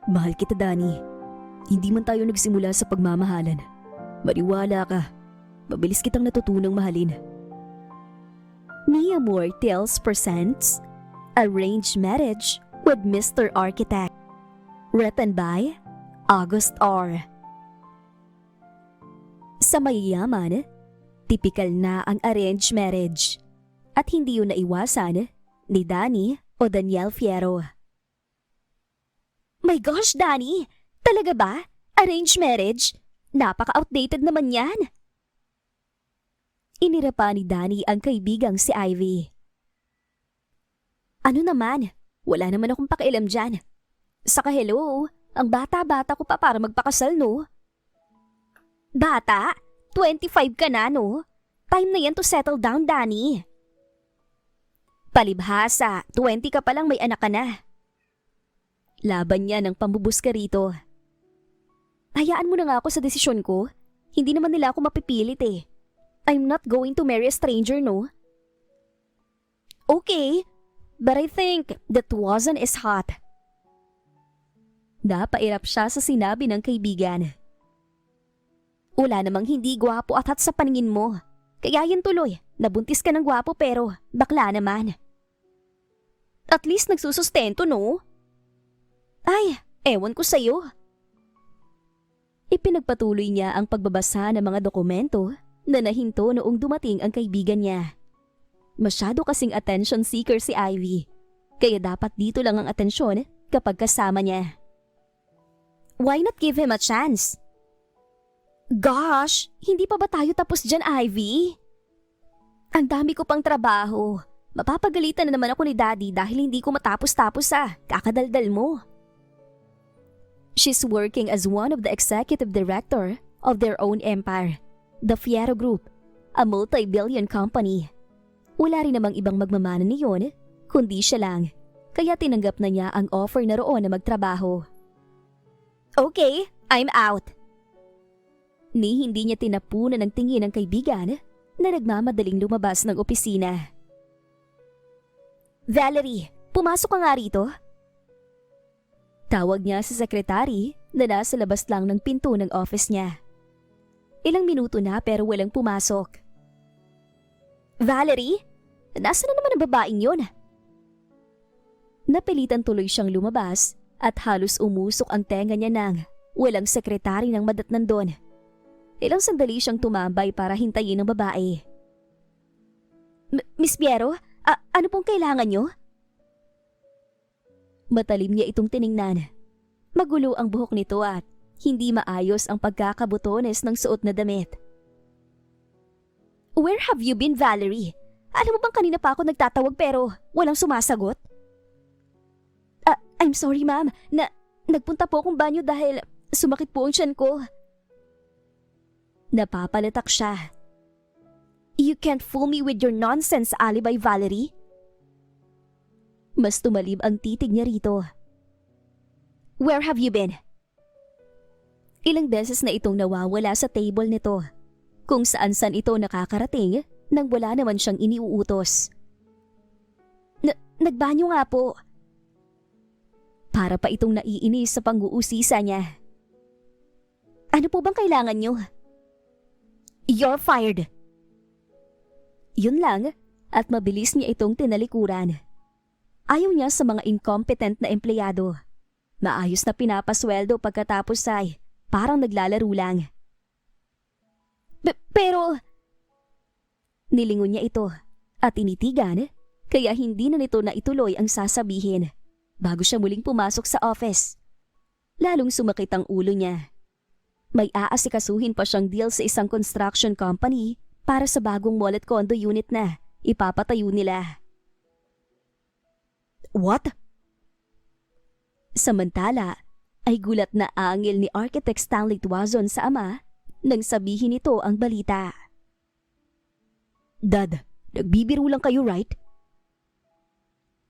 Mahal kita, Danny. Hindi man tayo nagsimula sa pagmamahalan. Maniwala ka. Mabilis kitang natutunang mahalin. Mia Moore Tales presents Arranged Marriage with Mr. Architect. Written by August R. Sa mayayaman, tipikal na ang arranged marriage. At hindi yun naiwasan ni Danny o Danielle Fierro. My gosh, Danny! Talaga ba? Arranged marriage? Napaka-outdated naman yan. Inirapa ni Danny ang kaibigang si Ivy. Ano naman? Wala naman akong pakialam dyan. Saka hello, ang bata-bata ko pa para magpakasal, no? Bata? 25 ka na, no? Time na yan to settle down, Danny. Palibhasa, 20 ka palang may anak ka na. Laban niya ng pambubuska rito. Hayaan mo na nga ako sa desisyon ko. Hindi naman nila ako mapipilit eh. I'm not going to marry a stranger, no? Okay, but I think that wasn't as hot. Napairap siya sa sinabi ng kaibigan. Wala namang hindi gwapo at hot sa paningin mo. Kaya yan tuloy, nabuntis ka ng gwapo pero bakla naman. At least nagsusustento, no? Ay, ewan ko sa'yo. Ipinagpatuloy niya ang pagbabasa ng mga dokumento na nahinto noong dumating ang kaibigan niya. Masyado kasing attention seeker si Ivy, kaya dapat dito lang ang atensyon kapag kasama niya. Why not give him a chance? Gosh, hindi pa ba tayo tapos dyan, Ivy? Ang dami ko pang trabaho. Mapapagalitan na naman ako ni Daddy dahil hindi ko matapos-tapos kakadaldal mo. She's working as one of the executive director of their own empire, the Fierro Group, a multi-billion company. Wala rin namang ibang magmamana niyon, kundi siya lang, kaya tinanggap na niya ang offer na roon na magtrabaho. Okay, I'm out. Ni hindi niya tinapunan ng tingin ng kaibigan na nagmamadaling lumabas ng opisina. Valerie, pumasok ka nga rito. Tawag niya sa sekretary na nasa labas lang ng pinto ng office niya. Ilang minuto na pero walang pumasok. Valerie, nasa na naman ang babaeng yun? Napilitan tuloy siyang lumabas at halos umusok ang tenga niya nang walang sekretary ng madatnan doon. Ilang sandali siyang tumambay para hintayin ang babae. Miss Piero, ano pong kailangan niyo? Matalim niya itong tiningnan. Magulo ang buhok nito at hindi maayos ang pagkakabutones ng suot na damit. Where have you been, Valerie? Alam mo bang kanina pa ako nagtatawag pero walang sumasagot? I'm sorry, ma'am. Nagpunta po akong banyo dahil sumakit po ang tiyan ko. Napapalatak siya. You can't fool me with your nonsense alibi, Valerie. Mas tumalib ang titig niya rito. Where have you been? Ilang beses na itong nawawala sa table nito, kung saan-san ito nakakarating nang wala naman siyang iniuutos. Nagbanyo nga po. Para pa itong naiinis sa pang-uusisa niya. Ano po bang kailangan niyo? You're fired. Yun lang at mabilis niya itong tinalikuran. Ayaw niya sa mga incompetent na empleyado. Maayos na pinapasweldo pagkatapos ay parang naglalaro lang. Pero... Nilingon niya ito at initigan kaya hindi na nito naituloy ang sasabihin bago siya muling pumasok sa office. Lalong sumakit ang ulo niya. May aasikasuhin pa siyang deal sa isang construction company para sa bagong mall at condo unit na ipapatayo nila. What? Samantala, ay gulat na angil ni Architect Stanley Tuazon sa ama nang sabihin nito ang balita. Dad, nagbibiro lang kayo, right?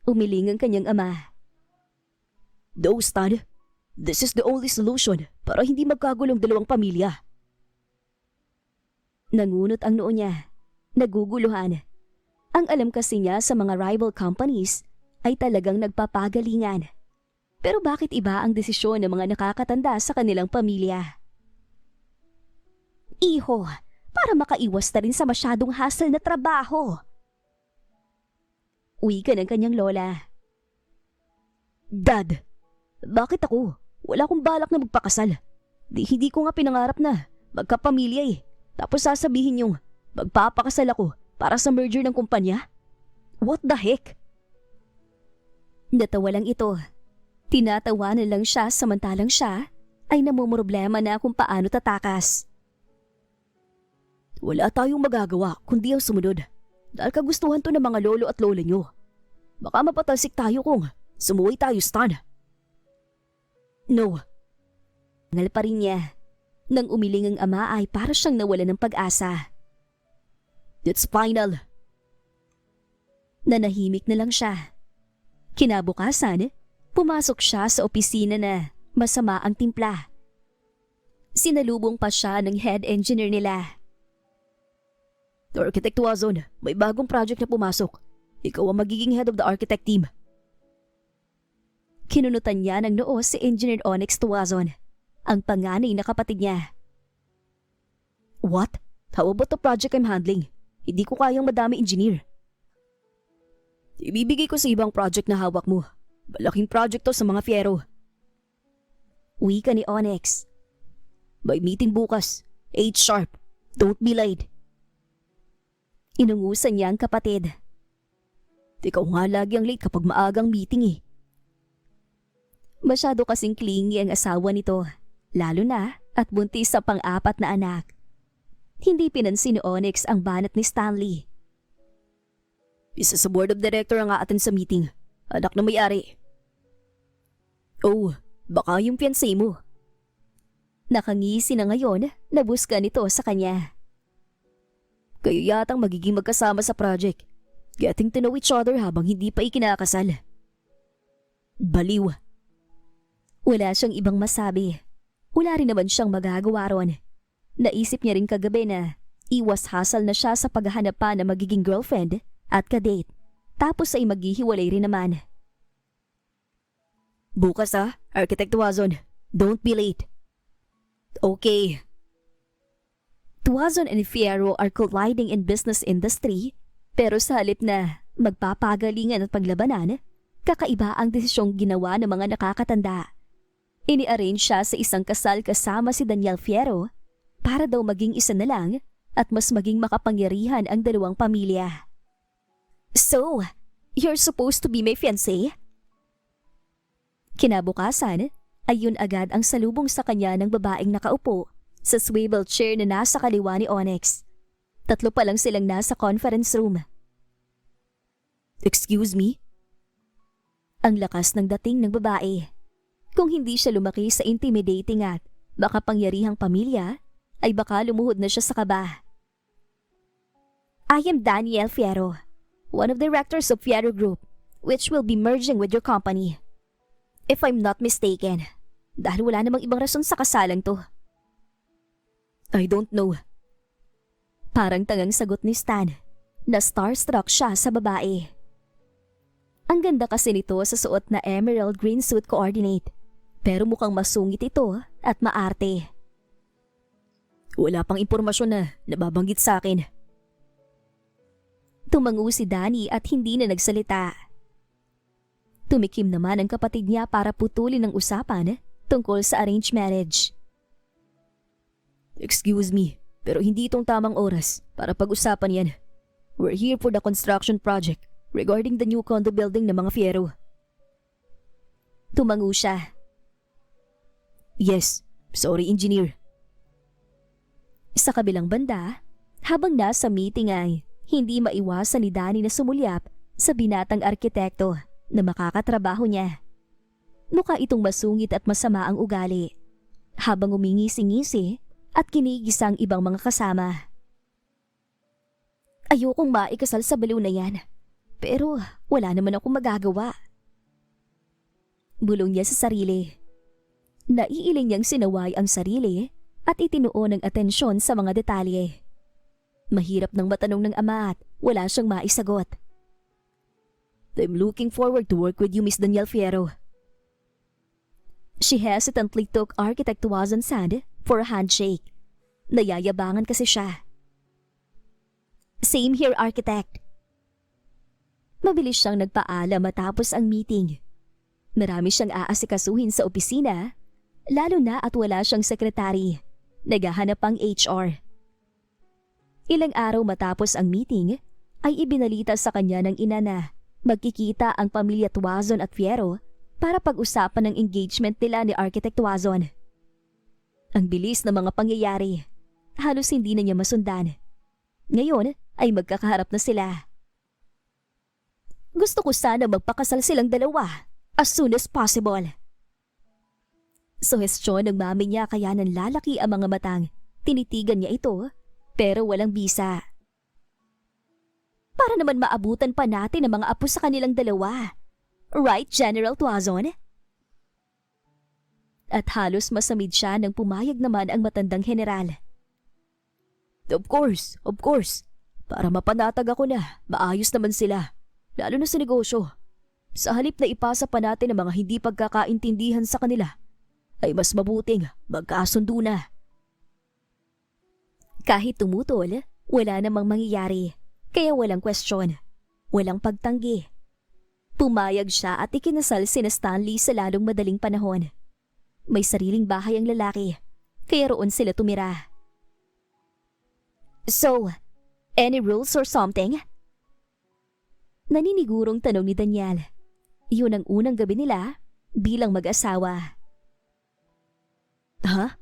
Umiling ang kanyang ama. No, Stan. This is the only solution para hindi magkagulong dalawang pamilya. Nangunot ang noo niya. Naguguluhan. Ang alam kasi niya sa mga rival companies ay talagang nagpapagalingan. Pero bakit iba ang desisyon ng mga nakakatanda sa kanilang pamilya? Iho, para makaiwas na rin sa masyadong hassle na trabaho. Uwi ka ng kanyang lola. Dad, bakit ako? Wala akong balak na magpakasal. Hindi ko nga pinangarap na magkapamilya eh. Tapos sasabihin yung magpapakasal ako para sa merger ng kumpanya? What the heck? Natawa lang ito. Tinatawanan lang siya samantalang siya ay namumroblema na kung paano tatakas. Wala tayong magagawa kundi ang sumunod. Dahil kagustuhan to ng mga lolo at lola nyo. Baka mapatalsik tayo kung sumuwi tayo, Stan. No. Ngal pa rin niya. Nang umiling ang ama ay para siyang nawala ng pag-asa. It's final. Nanahimik na lang siya. Kinabukasan, pumasok siya sa opisina na masama ang timpla. Sinalubong pa siya ng head engineer nila. Architect Tuazon, may bagong project na pumasok. Ikaw ang magiging head of the architect team. Kinunutan niya ng noo si Engineer Onyx Tuazon, ang panganay na kapatid niya. What? How about the project I'm handling? Hindi ko kayang madami engineer. Ibibigay ko sa ibang project na hawak mo. Malaking project to sa mga fiero. Uwi ka ni Onyx. May meeting bukas. 8 sharp. Don't be late. Inungusan niya ang kapatid. Ikaw nga lagi ang late kapag maagang meeting eh. Masyado kasing clingy ang asawa nito, lalo na at buntis sa pang-apat na anak. Hindi pinansin ni Onyx ang banat ni Stanley. Isa sa board of director ang aaten sa meeting. Anak na may-ari. Oh, baka yung fiancé mo. Nakangisi na ngayon na buska nito sa kanya. Kayo yatang magiging magkasama sa project. Getting to know each other habang hindi pa ikinakasal. Baliw. Wala siyang ibang masabi. Wala rin naman siyang magagawa ron. Naisip niya rin kagabi na iwas hassle na siya sa paghahanap pa na magiging girlfriend at kadate. Tapos ay maghihiwalay rin naman. Bukas Architect Tuazon. Don't be late. Okay. Tuazon and Fierro are colliding in business industry, pero sa halip na magpapagalingan at paglabanan, kakaiba ang desisyong ginawa ng mga nakakatanda. Ini-arrange siya sa isang kasal kasama si Daniel Fierro para daw maging isa na lang at mas maging makapangyarihan ang dalawang pamilya. So, you're supposed to be my fiancé? Kinabukasan, ayun agad ang salubong sa kanya ng babaeng nakaupo sa swivel chair na nasa kaliwa ni Onyx. 3 pa lang silang nasa conference room. Excuse me? Ang lakas ng dating ng babae. Kung hindi siya lumaki sa intimidating at makapangyarihang pamilya, ay baka lumuhod na siya sa kaba. I am Daniel Fierro, one of the directors of Fierro Group, which will be merging with your company. If I'm not mistaken, dahil wala namang ibang rason sa kasalang to. I don't know. Parang tangang sagot ni Stan, na starstruck siya sa babae. Ang ganda kasi nito sa suot na emerald green suit coordinate, pero mukhang masungit ito at maarte. Wala pang impormasyon na nababanggit sa akin. Tumango si Danny at hindi na nagsalita. Tumikim naman ang kapatid niya para putulin ang usapan tungkol sa arranged marriage. Excuse me, pero hindi itong tamang oras para pag-usapan yan. We're here for the construction project regarding the new condo building ng mga Fierro. Tumango siya. Yes, sorry engineer. Sa kabilang banda, habang nasa meeting ay hindi maiwasan ni Danny na sumulyap sa binatang arkitekto na makakatrabaho niya. Mukha itong masungit at masama ang ugali, habang umingisi-ngisi at kinigisa ang ibang mga kasama. Ayokong maikasal sa baliw na yan, pero wala naman akong magagawa. Bulong niya sa sarili. Naiiling niyang sinaway ang sarili at itinuon ng atensyon sa mga detalye. Mahirap nang matanong ng ama at wala siyang maisagot. I'm looking forward to work with you, Miss Daniel Fierro. She hesitantly took Architect Tuazon's hand for a handshake. Nayayabangan kasi siya. Same here, Architect. Mabilis siyang nagpaalam matapos ang meeting. Marami siyang aasikasuhin sa opisina, lalo na at wala siyang sekretary. Naghahanap ang HR. Ilang araw matapos ang meeting, ay ibinalita sa kanya ng ina na magkikita ang pamilya Tuazon at Fierro para pag-usapan ang engagement nila ni Architect Tuazon. Ang bilis ng mga pangyayari, halos hindi na niya masundan. Ngayon ay magkakaharap na sila. Gusto ko sana magpakasal silang dalawa as soon as possible. Suhestyon ng mami niya kaya nanlalaki ang mga matang. Tinitigan niya ito pero walang bisa. Para naman maabutan pa natin ang mga apo sa kanilang dalawa. Right, General Tuazon? At halos masamid siya nang pumayag naman ang matandang general. Of course. Para mapanatag ako na, maayos naman sila. Lalo na sa negosyo. Sa halip na ipasa pa natin ang mga hindi pagkakaintindihan sa kanila, ay mas mabuting magkasundo na. Kahit tumutol, wala namang mangyayari. Kaya walang question. Walang pagtanggi. Pumayag siya at ikinasal sina Stanley sa lalong madaling panahon. May sariling bahay ang lalaki, kaya roon sila tumira. So, any rules or something? Naninigurong tanong ni Daniel. Yun ang unang gabi nila bilang mag-asawa. Ha?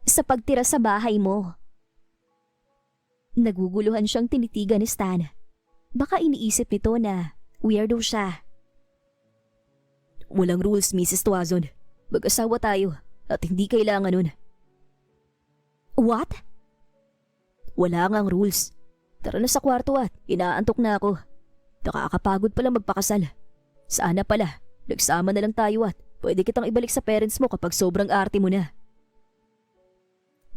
Sa pagtira sa bahay mo. Naguguluhan siyang tinitigan ni Stan. Baka iniisip nito na weirdo siya. Walang rules, Mrs. Tuazon. Mag-asawa tayo at hindi kailangan nun. What? Wala ngang rules. Tara na sa kwarto at inaantok na ako. Nakakapagod pala magpakasal. Sana pala, nagsama na lang tayo at pwede kitang ibalik sa parents mo kapag sobrang arte mo na.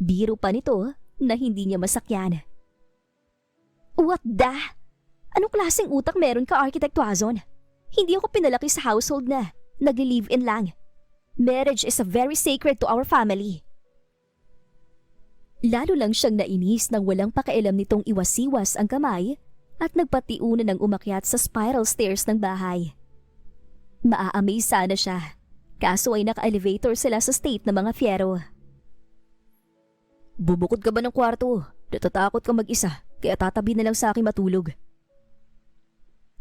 Biro pa nito na hindi niya masakyan. What the? Anong klaseng utak meron ka, Architect Tuazon? Hindi ako pinalaki sa household na nag-live-in lang. Marriage is a very sacred to our family. Lalo lang siyang nainis nang walang pakialam nitong iwasiwas ang kamay at nagpatiunan ng umakyat sa spiral stairs ng bahay. Maa-amaze sana siya, kaso ay naka-elevator sila sa state ng mga Fierro. Bubukod ka ba ng kwarto? Natatakot ka mag-isa, kaya tatabi na lang sa akin matulog.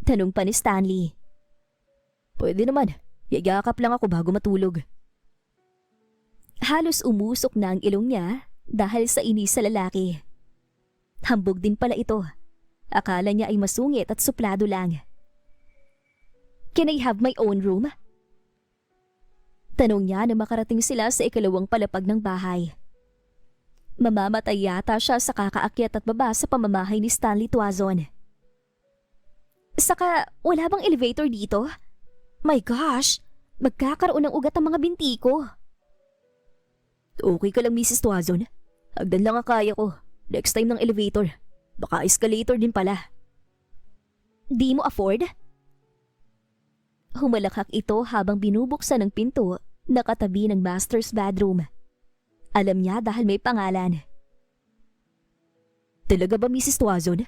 Tanong pa ni Stanley. Pwede naman, yayakap lang ako bago matulog. Halos umusok na ang ilong niya dahil sa inis sa lalaki. Hambog din pala ito. Akala niya ay masungit at suplado lang. Can I have my own room? Tanong niya na makarating sila sa ikalawang palapag ng bahay. Mamamatay yata siya sa kakaakyat at baba sa pamamahay ni Stanley Tuazon. Saka wala bang elevator dito? My gosh, magkakaroon ng ugat ang mga binti ko. Okay ka lang, Mrs. Tuazon. Hagdan lang ang kaya ko. Next time ng elevator. Baka escalator din pala. Di mo afford? Humalakhak ito habang binubuksan ng pinto na katabi ng master's bedroom. Alam niya dahil may pangalan. Talaga ba, Mrs. Tuazon?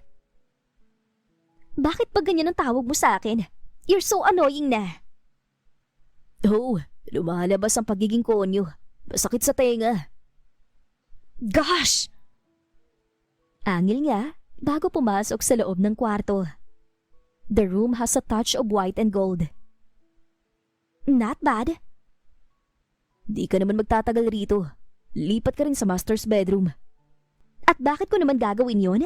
Bakit ba ganyan ang tawag mo sa akin? You're so annoying na. Oh, lumalabas ang pagiging konyo. Masakit sa tenga. Gosh! Angil niya bago pumasok sa loob ng kwarto. The room has a touch of white and gold. Not bad. Di ka naman magtatagal rito. Lipat ka rin sa master's bedroom. At bakit ko naman gagawin yon?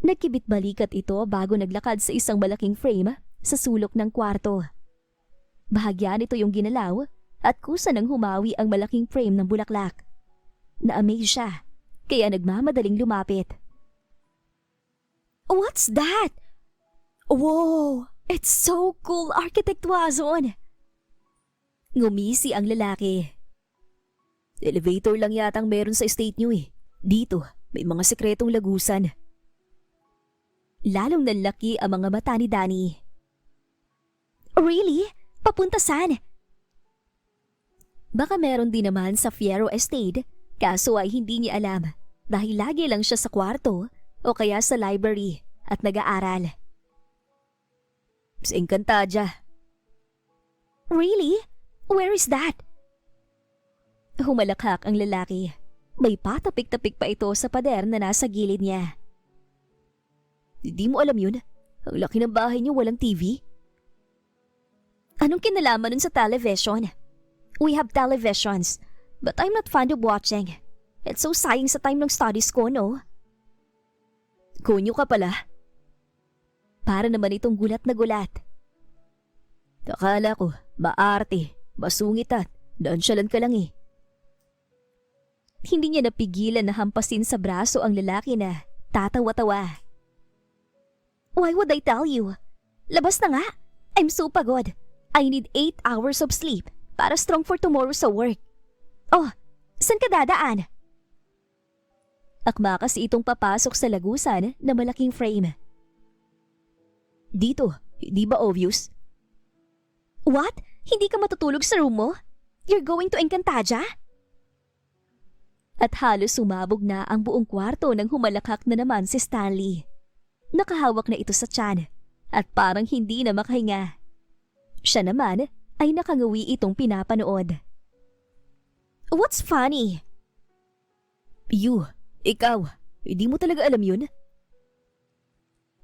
Nagkibit-balikat ito bago naglakad sa isang malaking frame sa sulok ng kwarto. Bahagya nito yung ginalaw at kusa nang humawi ang malaking frame ng bulaklak. Na-amaze siya, kaya nagmamadaling lumapit. What's that? Whoa! It's so cool, Architect Tuazon! Ngumisi ang lalaki. Elevator lang yatang meron sa estate niyo eh. Dito, may mga sekretong lagusan. Lalong nanlaki ang mga mata ni Danny. Really? Papunta saan? Baka meron din naman sa Fierro Estate, kaso ay hindi niya alam dahil lagi lang siya sa kwarto o kaya sa library at nag-aaral. Sa Encantadia. Really? Where is that? Humalakhak ang lalaki. May patapik-tapik pa ito sa pader na nasa gilid niya. Hindi mo alam yun? Ang laki ng bahay niyo, walang TV? Anong kinalaman nun sa television? We have televisions, but I'm not fond of watching. It's so sayang sa time ng studies ko, no? Kunyo ka pala. Para naman itong gulat na gulat. Akala ko, maarte, masungit at nonchalant ka lang eh. Hindi niya napigilan na hampasin sa braso ang lalaki na tatawa-tawa. Why would I tell you? Labas na nga. I'm so pagod. I need 8 hours of sleep para strong for tomorrow sa work. Oh, saan ka dadaan? Akma kasi itong papasok sa lagusan na malaking frame. Dito, hindi ba obvious? What? Hindi ka matutulog sa room mo? You're going to Encantadia? At halos sumabog na ang buong kwarto nang humalakhak na naman si Stanley. Nakahawak na ito sa tiyan at parang hindi na makahinga. Siya naman ay nakangawi itong pinapanood. What's funny? Ikaw, hindi mo talaga alam yun?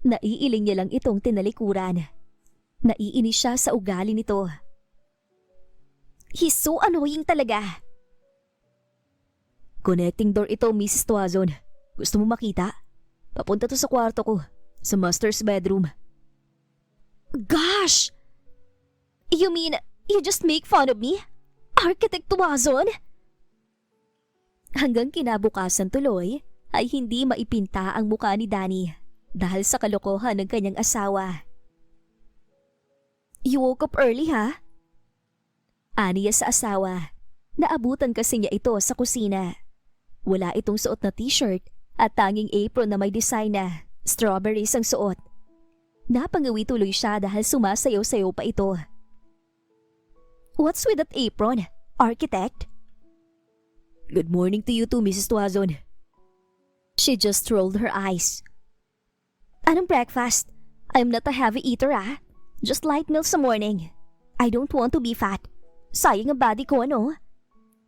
Naiiling niya lang itong tinalikuran. Naiinis siya sa ugali nito. He's so annoying talaga. Connecting door ito, Mrs. Tuazon. Gusto mo makita? Papunta to sa kwarto ko, sa master's bedroom. Gosh! You mean you just make fun of me? Architect Tuazon? Hanggang kinabukasan tuloy ay hindi maipinta ang mukha ni Danny dahil sa kalokohan ng kanyang asawa. You woke up early, ha? Aniya sa asawa. Naabutan kasi niya ito sa kusina. Wala itong suot na t-shirt at tanging apron na may design na strawberries ang suot. Napangawi tuloy siya dahil sumasayaw-sayaw pa ito. What's with that apron, architect? Good morning to you too, Mrs. Tuazon. She just rolled her eyes. Anong breakfast? I'm not a heavy eater, ah. Just light meals sa morning. I don't want to be fat. Sayang ang body ko, ano?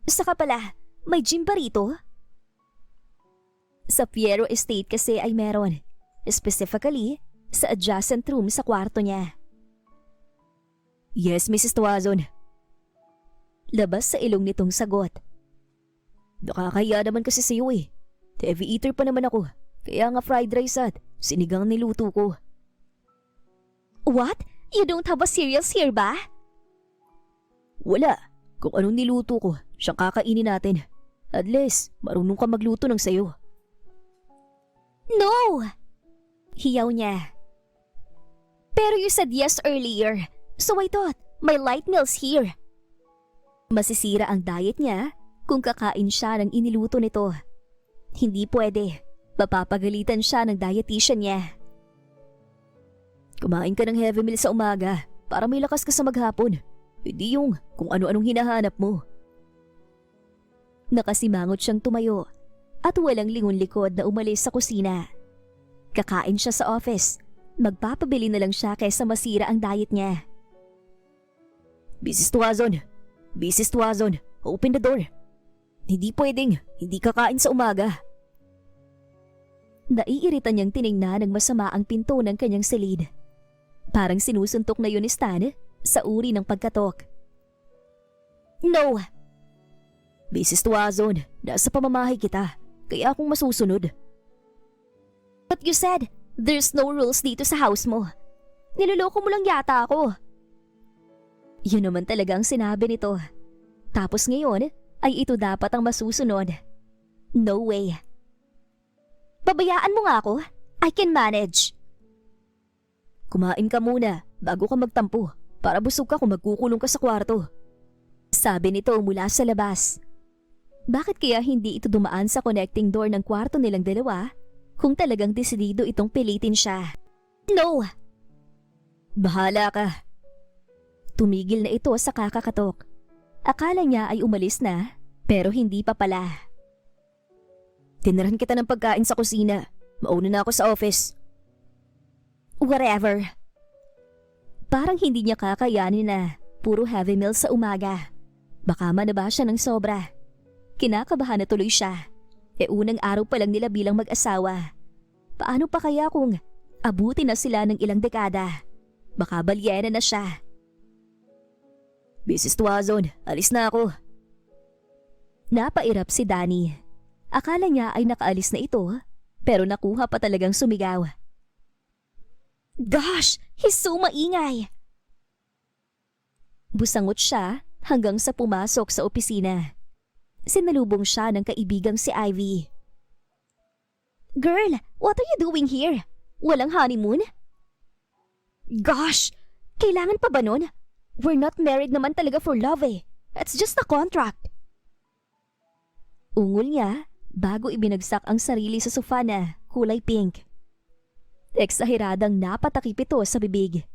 Saka pala, may gym ba rito? Sa Fierro Estate kasi ay meron. Specifically, sa adjacent room sa kwarto niya. Yes, Mrs. Tuazon. Labas sa ilong nitong sagot. Nakakahiya naman kasi sa'yo eh. Heavy eater pa naman ako. Kaya nga fried rice at sinigang niluto ko. What? You don't have a cereals here ba? Wala. Kung anong niluto ko, siyang kakainin natin. At least, marunong ka magluto ng sayo. No! Hiyaw niya. Pero you said yes earlier, so I thought may light meals here. Masisira ang diet niya kung kakain siya ng iniluto nito. Hindi pwede. Mapapagalitan siya ng dietitian niya. Kumain ka ng heavy meal sa umaga para may lakas ka sa maghapon. Hindi yung kung ano-anong hinahanap mo. Nakasimangot siyang tumayo at walang lingon-likod na umalis sa kusina. Kakain siya sa office. Magpapabili na lang siya kaysa masira ang diet niya. Mrs. Tuazon, open the door. Hindi pwedeng, hindi kakain sa umaga. Naiirita niyang tiningnan ng masama ang pinto ng kanyang silid. Parang sinusuntok na yun ni Stan sa uri ng pagkatok. No! Mrs. Tuazon, nasa pamamahay kita, kaya akong masusunod. But you said, there's no rules dito sa house mo. Niloloko mo lang yata ako. Yun naman talaga ang sinabi nito. Tapos ngayon, ay ito dapat ang masusunod. No way. Babayaan mo nga ako. I can manage. Kumain ka muna bago ka magtampo para busog ka kung magkukulong ka sa kwarto. Sabi nito mula sa labas. Bakit kaya hindi ito dumaan sa connecting door ng kwarto nilang dalawa kung talagang desidido itong pilitin siya? No! Bahala ka. Tumigil na ito sa kakakatok. Akala niya ay umalis na, pero hindi pa pala. Tinirahan kita ng pagkain sa kusina. Mauna na ako sa office. Whatever. Parang hindi niya kakayanin na puro heavy meal sa umaga. Baka manaba siya ng sobra. Kinakabahan na tuloy siya. Unang araw pa lang nila bilang mag-asawa. Paano pa kaya kung abuti na sila ng ilang dekada? Baka balyena na siya. Mrs. Tuazon, alis na ako. Napairap si Danny. Akala niya ay nakaalis na ito, pero nakuha pa talagang sumigaw. Gosh, he's so maingay! Busangot siya hanggang sa pumasok sa opisina. Sinalubong siya ng kaibigang si Ivy. Girl, what are you doing here? Walang honeymoon? Gosh, kailangan pa ba nun? We're not married naman talaga for love eh. It's just a contract. Ungol niya bago ibinagsak ang sarili sa sofa na kulay pink. Eksahiradang napatakip ito sa bibig.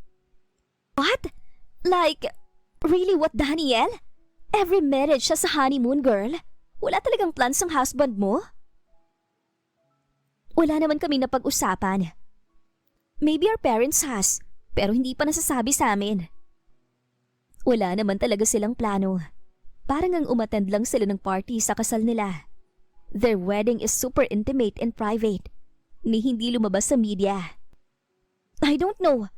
What? Like, really what, Daniel? Every marriage siya sa honeymoon, girl. Wala talagang plans ang husband mo? Wala naman kami napag-usapan. Maybe our parents has, pero hindi pa nasasabi sa amin. Wala naman talaga silang plano. Parang ang umattend lang sila ng party sa kasal nila. Their wedding is super intimate and private. Ni hindi lumabas sa media. I don't know.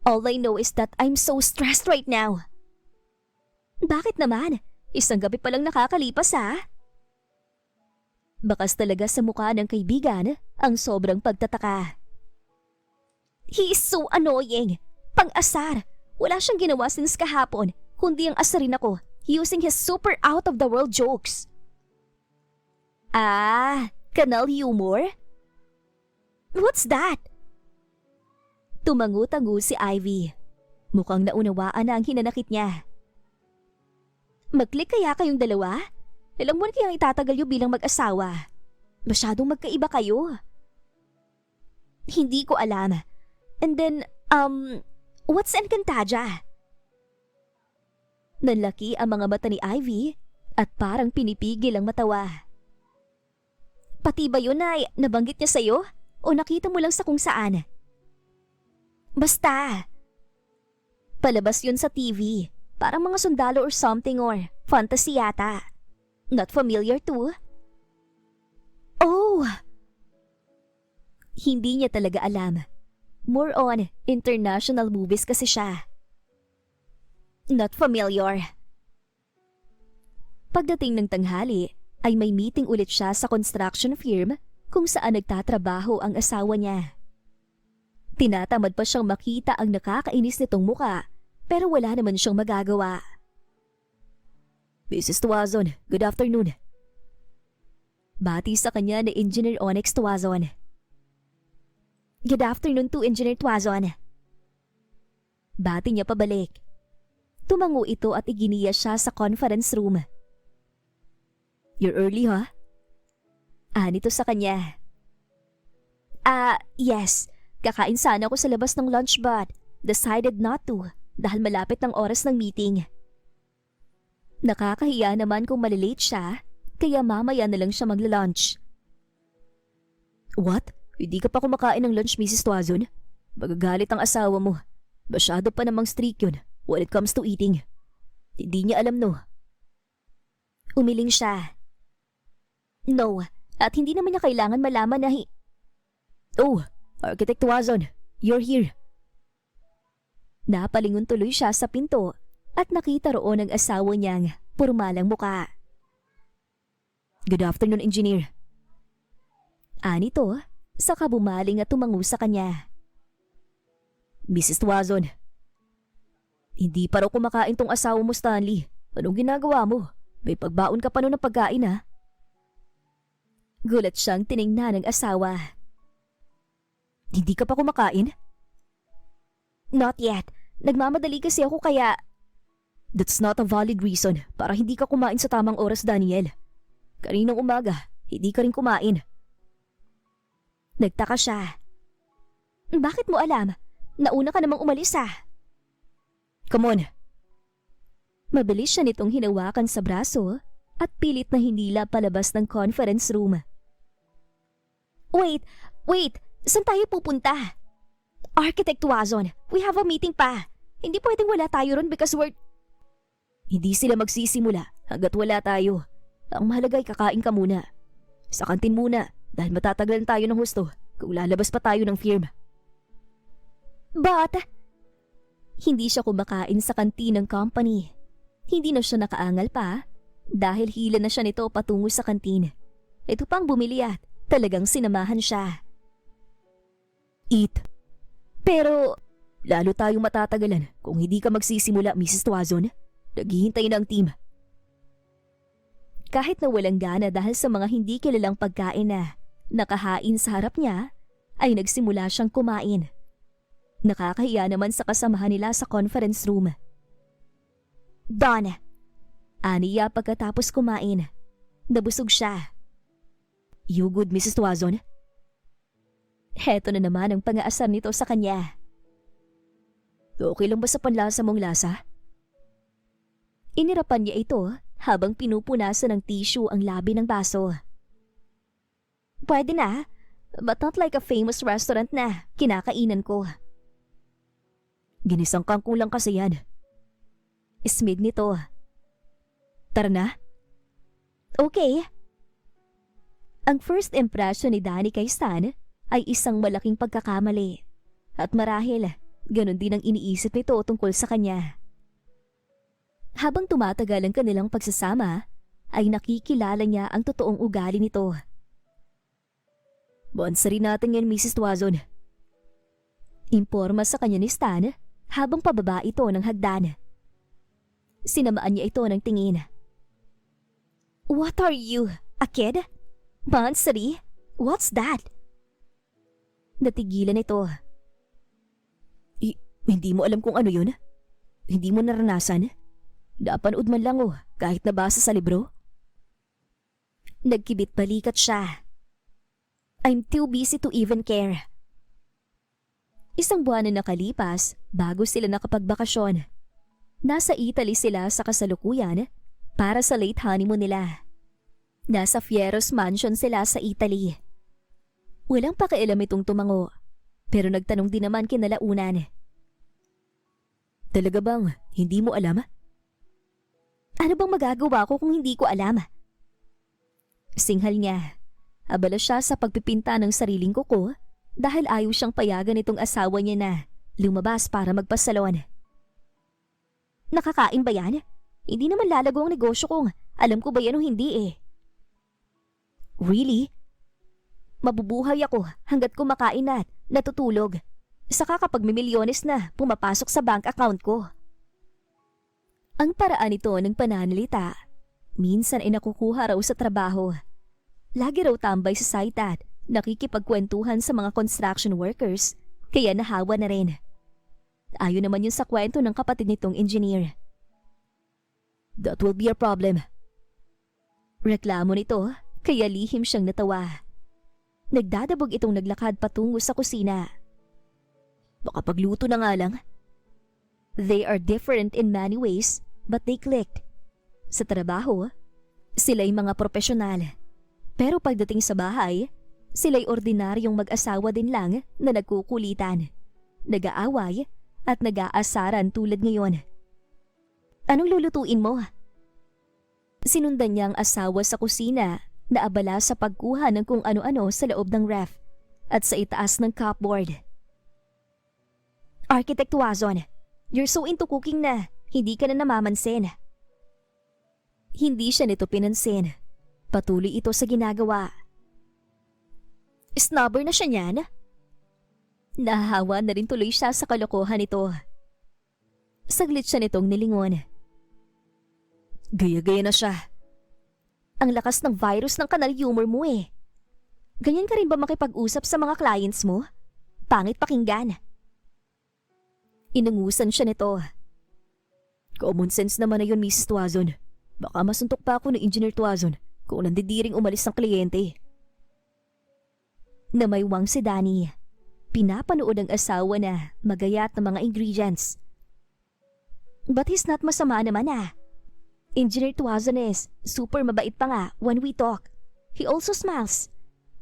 All I know is that I'm so stressed right now. Bakit naman? Isang gabi pa lang nakakalipas ha? Bakas talaga sa mukha ng kaibigan ang sobrang pagtataka. He is so annoying. Pang-asar. Wala siyang ginawa since kahapon, kundi ang asarin ako using his super out-of-the-world jokes. Ah, kanal humor? What's that? Tumangu-tangu si Ivy. Mukhang naunawaan na ang hinanakit niya. Mag-click kaya kayong dalawa? Ilang buwan kayang itatagal niyo bilang mag-asawa? Masyadong magkaiba kayo. Hindi ko alam. And then, what's Encantadia? Nanlaki ang mga mata ni Ivy at parang pinipigil ang matawa. Pati ba yun ay nabanggit niya sa'yo? O nakita mo lang sa kung saan? Basta. Palabas yun sa TV. Parang mga sundalo or something or fantasy yata. Not familiar too? Oh! Hindi niya talaga alam. More on international movies kasi siya. Not familiar. Pagdating ng tanghali, ay may meeting ulit siya sa construction firm kung saan nagtatrabaho ang asawa niya. Tinatamad pa siyang makita ang nakakainis nitong muka pero wala naman siyang magagawa. Mrs. Tuazon, good afternoon. Bati sa kanya ni Engineer Onyx Tuazon. Good afternoon to Engineer Tuazon. Bati niya pabalik. Tumango ito at iginiya siya sa conference room. You're early, huh? Nito sa kanya. Yes. Kakain sana ako sa labas ng lunch but decided not to dahil malapit ng oras ng meeting. Nakakahiya naman kung malilate siya, kaya mamaya na lang siya magla-lunch. What? Hindi ka pa kumakain ng lunch, Mrs. Tuazon? Magagalit ang asawa mo. Masyado pa namang strict yun when it comes to eating. Hindi niya alam, no? Umiling siya. No, at hindi naman niya kailangan malaman na Oh, Architect Tuazon, you're here. Napalingon tuloy siya sa pinto at nakita roon ang asawa niyang purmalang muka. Good afternoon, Engineer. Anito, saka bumaling at tumango sa kanya. Mrs. Tuazon, hindi pa raw kumakain tong asawa mo, Stanley. Anong ginagawa mo? May pagbaon ka pa nun ng pagkain, ha? Gulat siyang tiningnan ng asawa. Hindi ka pa kumakain? Not yet. Nagmamadali kasi ako kaya... That's not a valid reason para hindi ka kumain sa tamang oras, Daniel. Kaninang umaga, hindi ka rin kumain. Nagtaka siya. Bakit mo alam? Nauna ka namang umalis ah. Come on. Mabilis siya nitong hinawakan sa braso at pilit na hinila palabas ng conference room. Wait! Saan tayo pupunta? Architect Wazon, we have a meeting pa. Hindi pwedeng wala tayo ron because we're... Hindi sila magsisimula hanggat wala tayo. Ang mahalaga ay kakain ka muna. Sa kantin muna dahil matatagalan tayo ng husto kung lalabas pa tayo ng firm. But... Hindi siya kumakain sa kantin ng company. Hindi na siya nakaangal pa dahil hila na siya nito patungo sa kantin. Ito pang bumili at talagang sinamahan siya. Eat. Pero... Lalo tayong matatagalan kung hindi ka magsisimula, Mrs. Tuazon. Naghihintay na ang team. Kahit na walang gana dahil sa mga hindi kilalang pagkain na nakahain sa harap niya, ay nagsimula siyang kumain. Nakakahiya naman sa kasamahan nila sa conference room. Don! Aniya pagkatapos kumain. Nabusog siya. You good, Mrs. Tuazon? Heto na naman ang pang-aasar nito sa kanya. Okay lang ba sa panlasa mong lasa? Inirapan niya ito habang pinupunasan ng tissue ang labi ng baso. Pwede na, but not like a famous restaurant na kinakainan ko. Ginisang kangkong lang kasi yan. Ismid nito. Tara na. Okay. Ang first impression ni Danny kay Stan ay isang malaking pagkakamali. At marahil, ganun din ang iniisip nito tungkol sa kanya. Habang tumatagal ang kanilang pagsasama, ay nakikilala niya ang totoong ugali nito. Bonsarin natin yan, Mrs. Tuazon. Imporma sa kanya ni Stan habang pababa ito ng hagdan. Sinamaan niya ito ng tingin. What are you, a kid? Bansari? What's that? Natigilan ito. Hindi mo alam kung ano yun? Hindi mo naranasan? Napanood man lang kahit nabasa sa libro? Nagkibit balikat siya. I'm too busy to even care. Isang buwan na nakalipas bago sila nakapagbakasyon. Nasa Italy sila sa kasalukuyan para sa late honeymoon nila. Nasa Fieros Mansion sila sa Italy. Walang pakialam itong tumango, pero nagtanong din naman kinalaunan. Talaga bang hindi mo alam? Ano bang magagawa ko kung hindi ko alam? Singhal niya. Abala siya sa pagpipinta ng sariling kuko dahil ayaw siyang payagan itong asawa niya na lumabas para magpasalon. Nakakain ba yan? Hindi naman lalago ang negosyo kung alam ko ba yan o hindi eh. Really? Mabubuhay ako hanggat kumakain at natutulog. Saka kapag may milyones na pumapasok sa bank account ko. Ang paraan nito ng pananalita, minsan ay nakukuha raw sa trabaho. Lagi raw tambay sa site at nakikipagkwentuhan sa mga construction workers, kaya nahawa na rin. Ayon naman yun sa kwento ng kapatid nitong engineer. That will be a problem. Reklamo nito, kaya lihim siyang natawa. Nagdadabog itong naglakad patungo sa kusina. Baka pagluto na nga lang. They are different in many ways, but they clicked. Sa trabaho, sila'y mga profesional. Pero pagdating sa bahay, sila'y ordinaryong mag-asawa din lang na nagkukulitan, nag-aaway at nag-aasaran tulad ngayon. Anong lulutuin mo? Sinundan niya ang asawa sa kusina na abala sa pagkuha ng kung ano-ano sa loob ng ref at sa itaas ng cupboard. Architect Wazon, you're so into cooking na hindi ka na namamansin. Hindi siya nito pinansin. Patuloy ito sa ginagawa. Snobber na siya niyan? Nahahawa na rin tuloy siya sa kalokohan nito. Saglit siya nitong nilingon. Gaya-gaya na siya. Ang lakas ng virus ng kanal humor mo eh. Ganyan ka rin ba makipag-usap sa mga clients mo? Pangit pakinggan. Inungusan siya nito. Common sense naman na yun, Mrs. Tuazon. Baka masuntok pa ako ng Engineer Tuazon kung nandidiring umalis ng kliyente. Namaywang si Danny. Pinapanood ang asawa na magayat ng mga ingredients. But he's not masama naman ah. Engineer Tuazones, super mabait pa nga when we talk. He also smiles.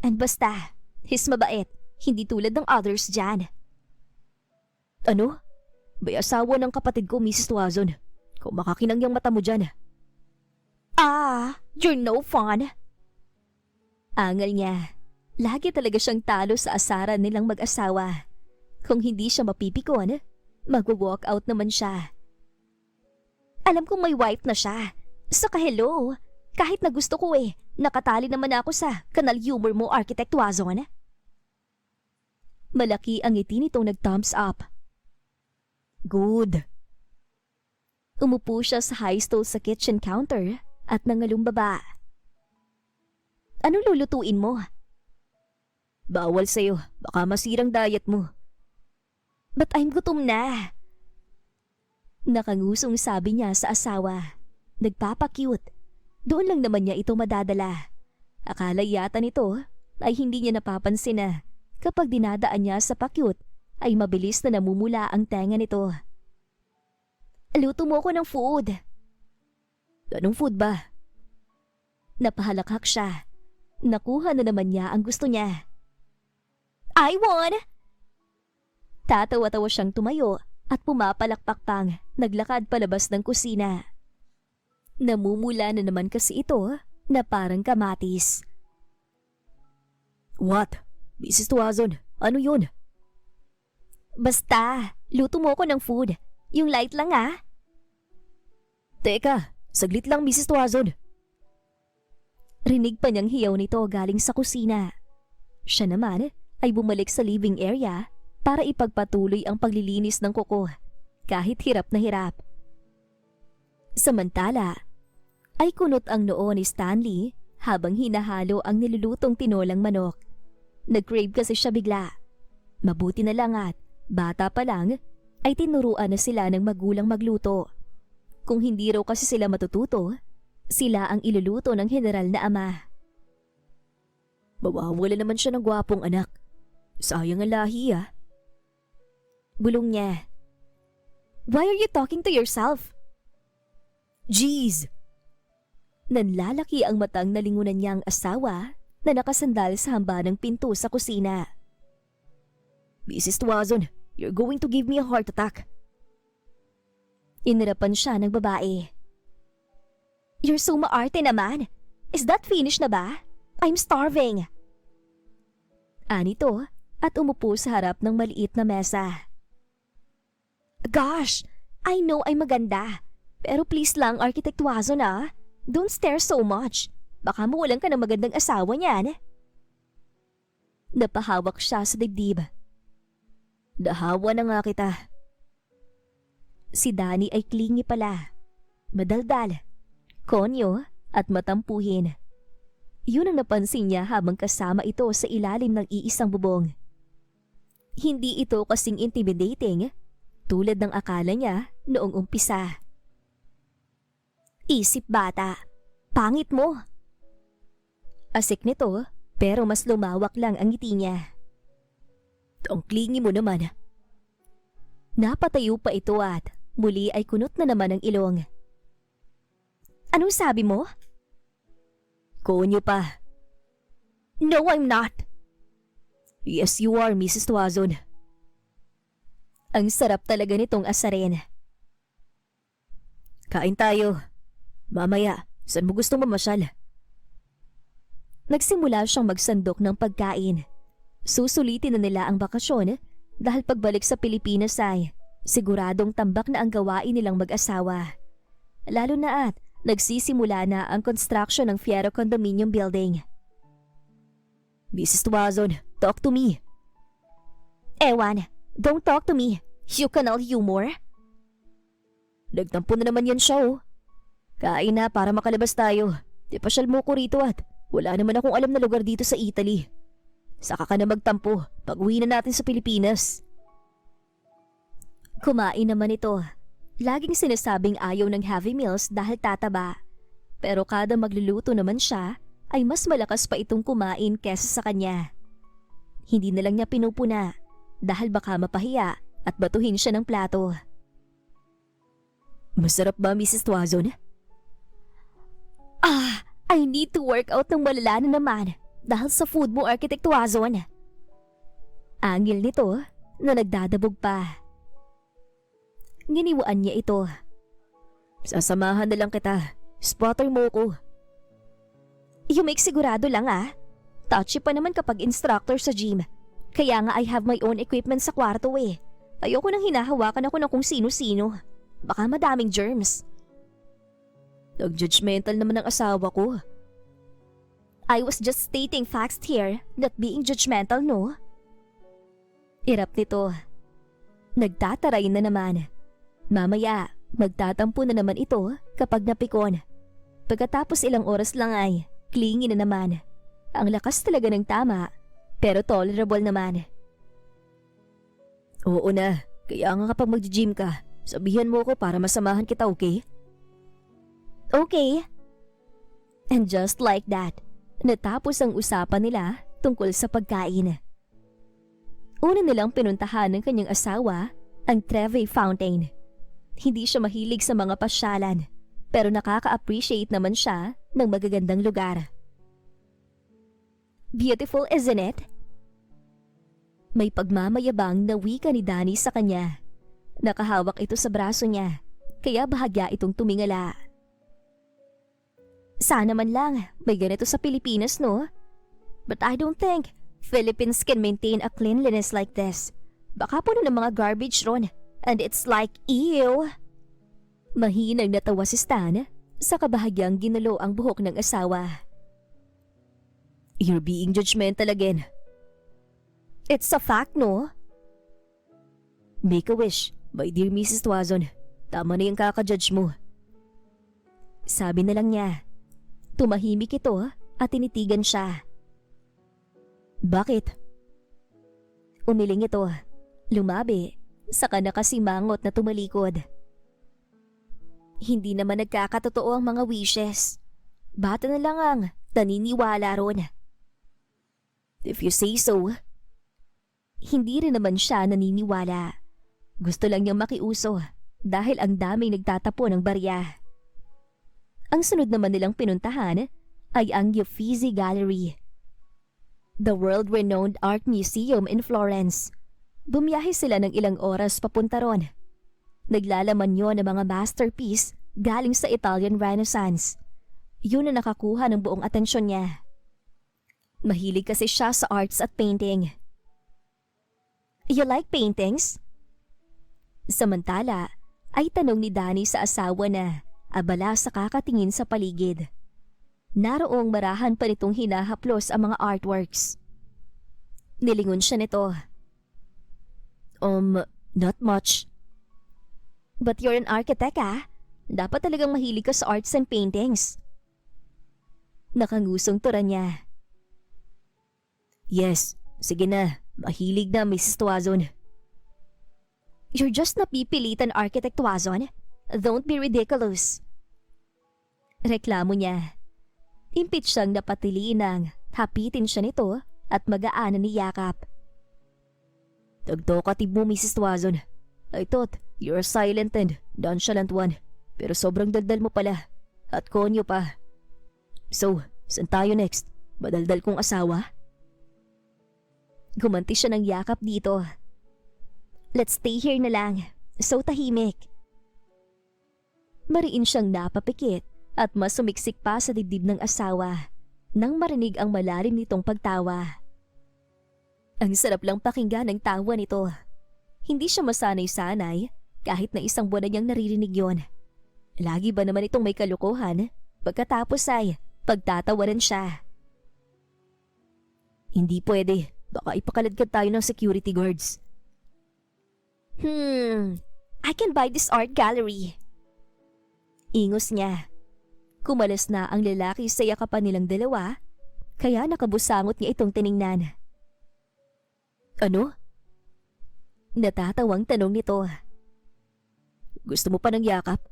And basta, he's mabait, hindi tulad ng others dyan. Ano? May asawa ng kapatid ko, Mrs. Tuazon. Kung makakinang yung mata mo dyan. You're no fun. Angal niya. Lagi talaga siyang talo sa asaran nilang mag-asawa. Kung hindi siya mapipikon, mag-walk out naman siya. Alam kong may wife na siya. Saka hello. Kahit na gusto ko nakatali naman ako sa kanal humor mo, Architect Tuazon. Malaki ang ngiti nitong nag-thumbs up. Good. Umupo siya sa high stool sa kitchen counter at nangalumbaba. Anong lulutuin mo? Bawal sa'yo, baka masirang diet mo. But I'm gutom na. Nakangusong sabi niya sa asawa. Nagpapakyut. Doon lang naman niya ito madadala. Akala yata nito ay hindi niya napapansin na kapag dinadaan niya sa pakyut ay mabilis na namumula ang tenga nito. Luto mo ako ng food. Anong food ba? Napahalakhak siya. Nakuha na naman niya ang gusto niya. I won! Tatawa-tawa siyang tumayo at pumapalakpak pang naglakad palabas ng kusina. Namumula na naman kasi ito na parang kamatis. What? Mrs. Tuazon, ano yun? Basta, luto mo ako ng food. Yung light lang Teka, saglit lang Mrs. Tuazon. Rinig pa niyang hiyaw nito galing sa kusina. Siya naman ay bumalik sa living area para ipagpatuloy ang paglilinis ng kuko kahit hirap na hirap. Samantala, ay kunot ang noo ni Stanley habang hinahalo ang nilulutong tinolang manok. Nag-crave kasi siya bigla. Mabuti na lang at bata pa lang ay tinuruan na sila ng magulang magluto. Kung hindi raw kasi sila matututo, sila ang iluluto ng general na ama. Mawawala naman siya ng gwapong anak. Sayang ang lahi Bulong niya. Why are you talking to yourself? Jeez! Nanlalaki ang matang nalingunan niyang asawa na nakasandal sa hamba ng pinto sa kusina. Mrs. Tuazon, you're going to give me a heart attack. Inirapan siya ng babae. You're so maarte naman. Is that finished na ba? I'm starving. Anito at umupo sa harap ng maliit na mesa. Gosh, I know ay maganda. Pero please lang, Architect Tuazon Don't stare so much. Baka mawalan ka ng magandang asawa niyan. Napahawak siya sa dibdib. Dahawa na nga kita. Si Danny ay clingy pala. Madaldal, konyo at matampuhin. Yun ang napansin niya habang kasama ito sa ilalim ng iisang bubong. Hindi ito kasing intimidating tulad ng akala niya noong umpisa. Isip bata, pangit mo. Asik nito pero mas lumawak lang ang ngiti niya. Ang clingy mo naman. Napatayo pa ito at muli ay kunot na naman ang ilong. Anong sabi mo? Konyo pa. No, I'm not. Yes, you are, Mrs. Tuazon. Ang sarap talaga nitong asarin. Kain tayo. Mamaya, saan mo gusto mamasyal? Nagsimula siyang magsandok ng pagkain. Susulitin na nila ang bakasyon dahil pagbalik sa Pilipinas ay siguradong tambak na ang gawain nilang mag-asawa. Lalo na at nagsisimula na ang construction ng Fiero Condominium Building. Mrs. Tuazon, talk to me. Ewan, don't talk to me. You canal humor. Nagtampo na naman yan siya Kain na para makalabas tayo. Di pasyal mo ko rito at wala naman akong alam na lugar dito sa Italy. Saka ka na magtampo pag uwi na natin sa Pilipinas. Kumain naman ito. Laging sinasabing ayaw ng heavy meals dahil tataba. Pero kada magluluto naman siya, ay mas malakas pa itong kumain kesa sa kanya. Hindi na lang niya pinupuna dahil baka mapahiya at batuhin siya ng plato. Masarap ba, Mrs. Tuazon? I need to work out ng malala na naman dahil sa food mo, Architect Wazon. Angil nito na nagdadabog pa. Giniwaan niya ito. Sasamahan na lang kita. Spotter mo ko. You make sigurado lang ah. Touchy pa naman kapag instructor sa gym. Kaya nga I have my own equipment sa kwarto eh. Ayoko nang hinahawakan ako ng kung sino-sino. Baka madaming germs. Nag-judgmental naman ang asawa ko. I was just stating facts here, not being judgmental, no? Irap nito. Nagtataray na naman. Mamaya, magtatampo na naman ito kapag napikon. Pagkatapos ilang oras lang ay clingy na naman. Ang lakas talaga ng tama, pero tolerable naman. Oo na, kaya nga kapag mag-gym ka, sabihan mo ko para masamahan kita, okay? Okay. And just like that, natapos ang usapan nila tungkol sa pagkain. Una nilang pinuntahan ng kanyang asawa ang Trevi Fountain. Hindi siya mahilig sa mga pasyalan, pero nakaka-appreciate naman siya ng magagandang lugar. Beautiful, isn't it? May pagmamayabang na wika ni Danny sa kanya. Nakahawak ito sa braso niya, kaya bahagya itong tumingala. Sana man lang may ganito sa Pilipinas, no? But I don't think Philippines can maintain a cleanliness like this. Baka puno ng mga garbage ron, and it's like, ew! Mahinang natawa si Stan sa kabahagyang ginulo ang buhok ng asawa. You're being judgmental again. It's a fact, no? Make a wish, my dear Mrs. Twazon. Tama na yung kakajudge mo. Sabi na lang niya. Tumahimik ito at tinitigan siya. Bakit? Umiling ito. Lumabi. Saka nakasimangot na tumalikod. Hindi naman nagkakatotoo ang mga wishes. Bata na lang ang naniniwala ron. If you say so. Hindi rin naman siya naniniwala. Gusto lang niyang makiuso dahil ang daming nagtatapo ng barya. Ang sunod naman nilang pinuntahan ay ang Uffizi Gallery, the world-renowned art museum in Florence. Bumiyahe sila ng ilang oras papunta ron. Naglalaman yon ng mga masterpiece galing sa Italian Renaissance. Yun na nakakuha ng buong atensyon niya. Mahilig kasi siya sa arts at painting. You like paintings? Samantala, ay tanong ni Danny sa asawa na abala sa kakatingin sa paligid. Naroong marahan pa nitong hinahaplos ang mga artworks. Nilingon siya nito. Not much. But you're an architect, ah? Dapat talagang mahilig ka sa arts and paintings. Nakangusong tura niya. Yes, sige na. Mahilig na, Mrs. Twazon. You're just napipilitan, Architect Twazon. Don't be ridiculous. Reklamo niya. Impit siyang napatili nang hapitin siya nito at mag-aanan ni yakap. Tagtokatib mo, Mrs. Twazon. I thought you're a silent and nonchalant one. Pero sobrang daldal mo pala. At konyo pa. So, saan tayo next? Madaldal kong asawa? Gumanti siya ng yakap dito. Let's stay here na lang. So tahimik. Mariin siyang napapikit at mas sumiksik pa sa dibdib ng asawa nang marinig ang malalim nitong pagtawa. Ang sarap lang pakinggan ng tawa nito. Hindi siya masanay-sanay kahit na isang buwan na niyang naririnig yon. Lagi ba naman itong may kalukuhan? Pagkatapos ay pagtatawanan siya. Hindi pwede. Baka ipakaladkad tayo ng security guards. I can buy this art gallery. Ingos niya. Kumalas na ang lalaki sa yakapan nilang dalawa, kaya nakabusangot niya itong tiningnan. Ano? Natatawang tanong nito. Gusto mo pa ng yakap?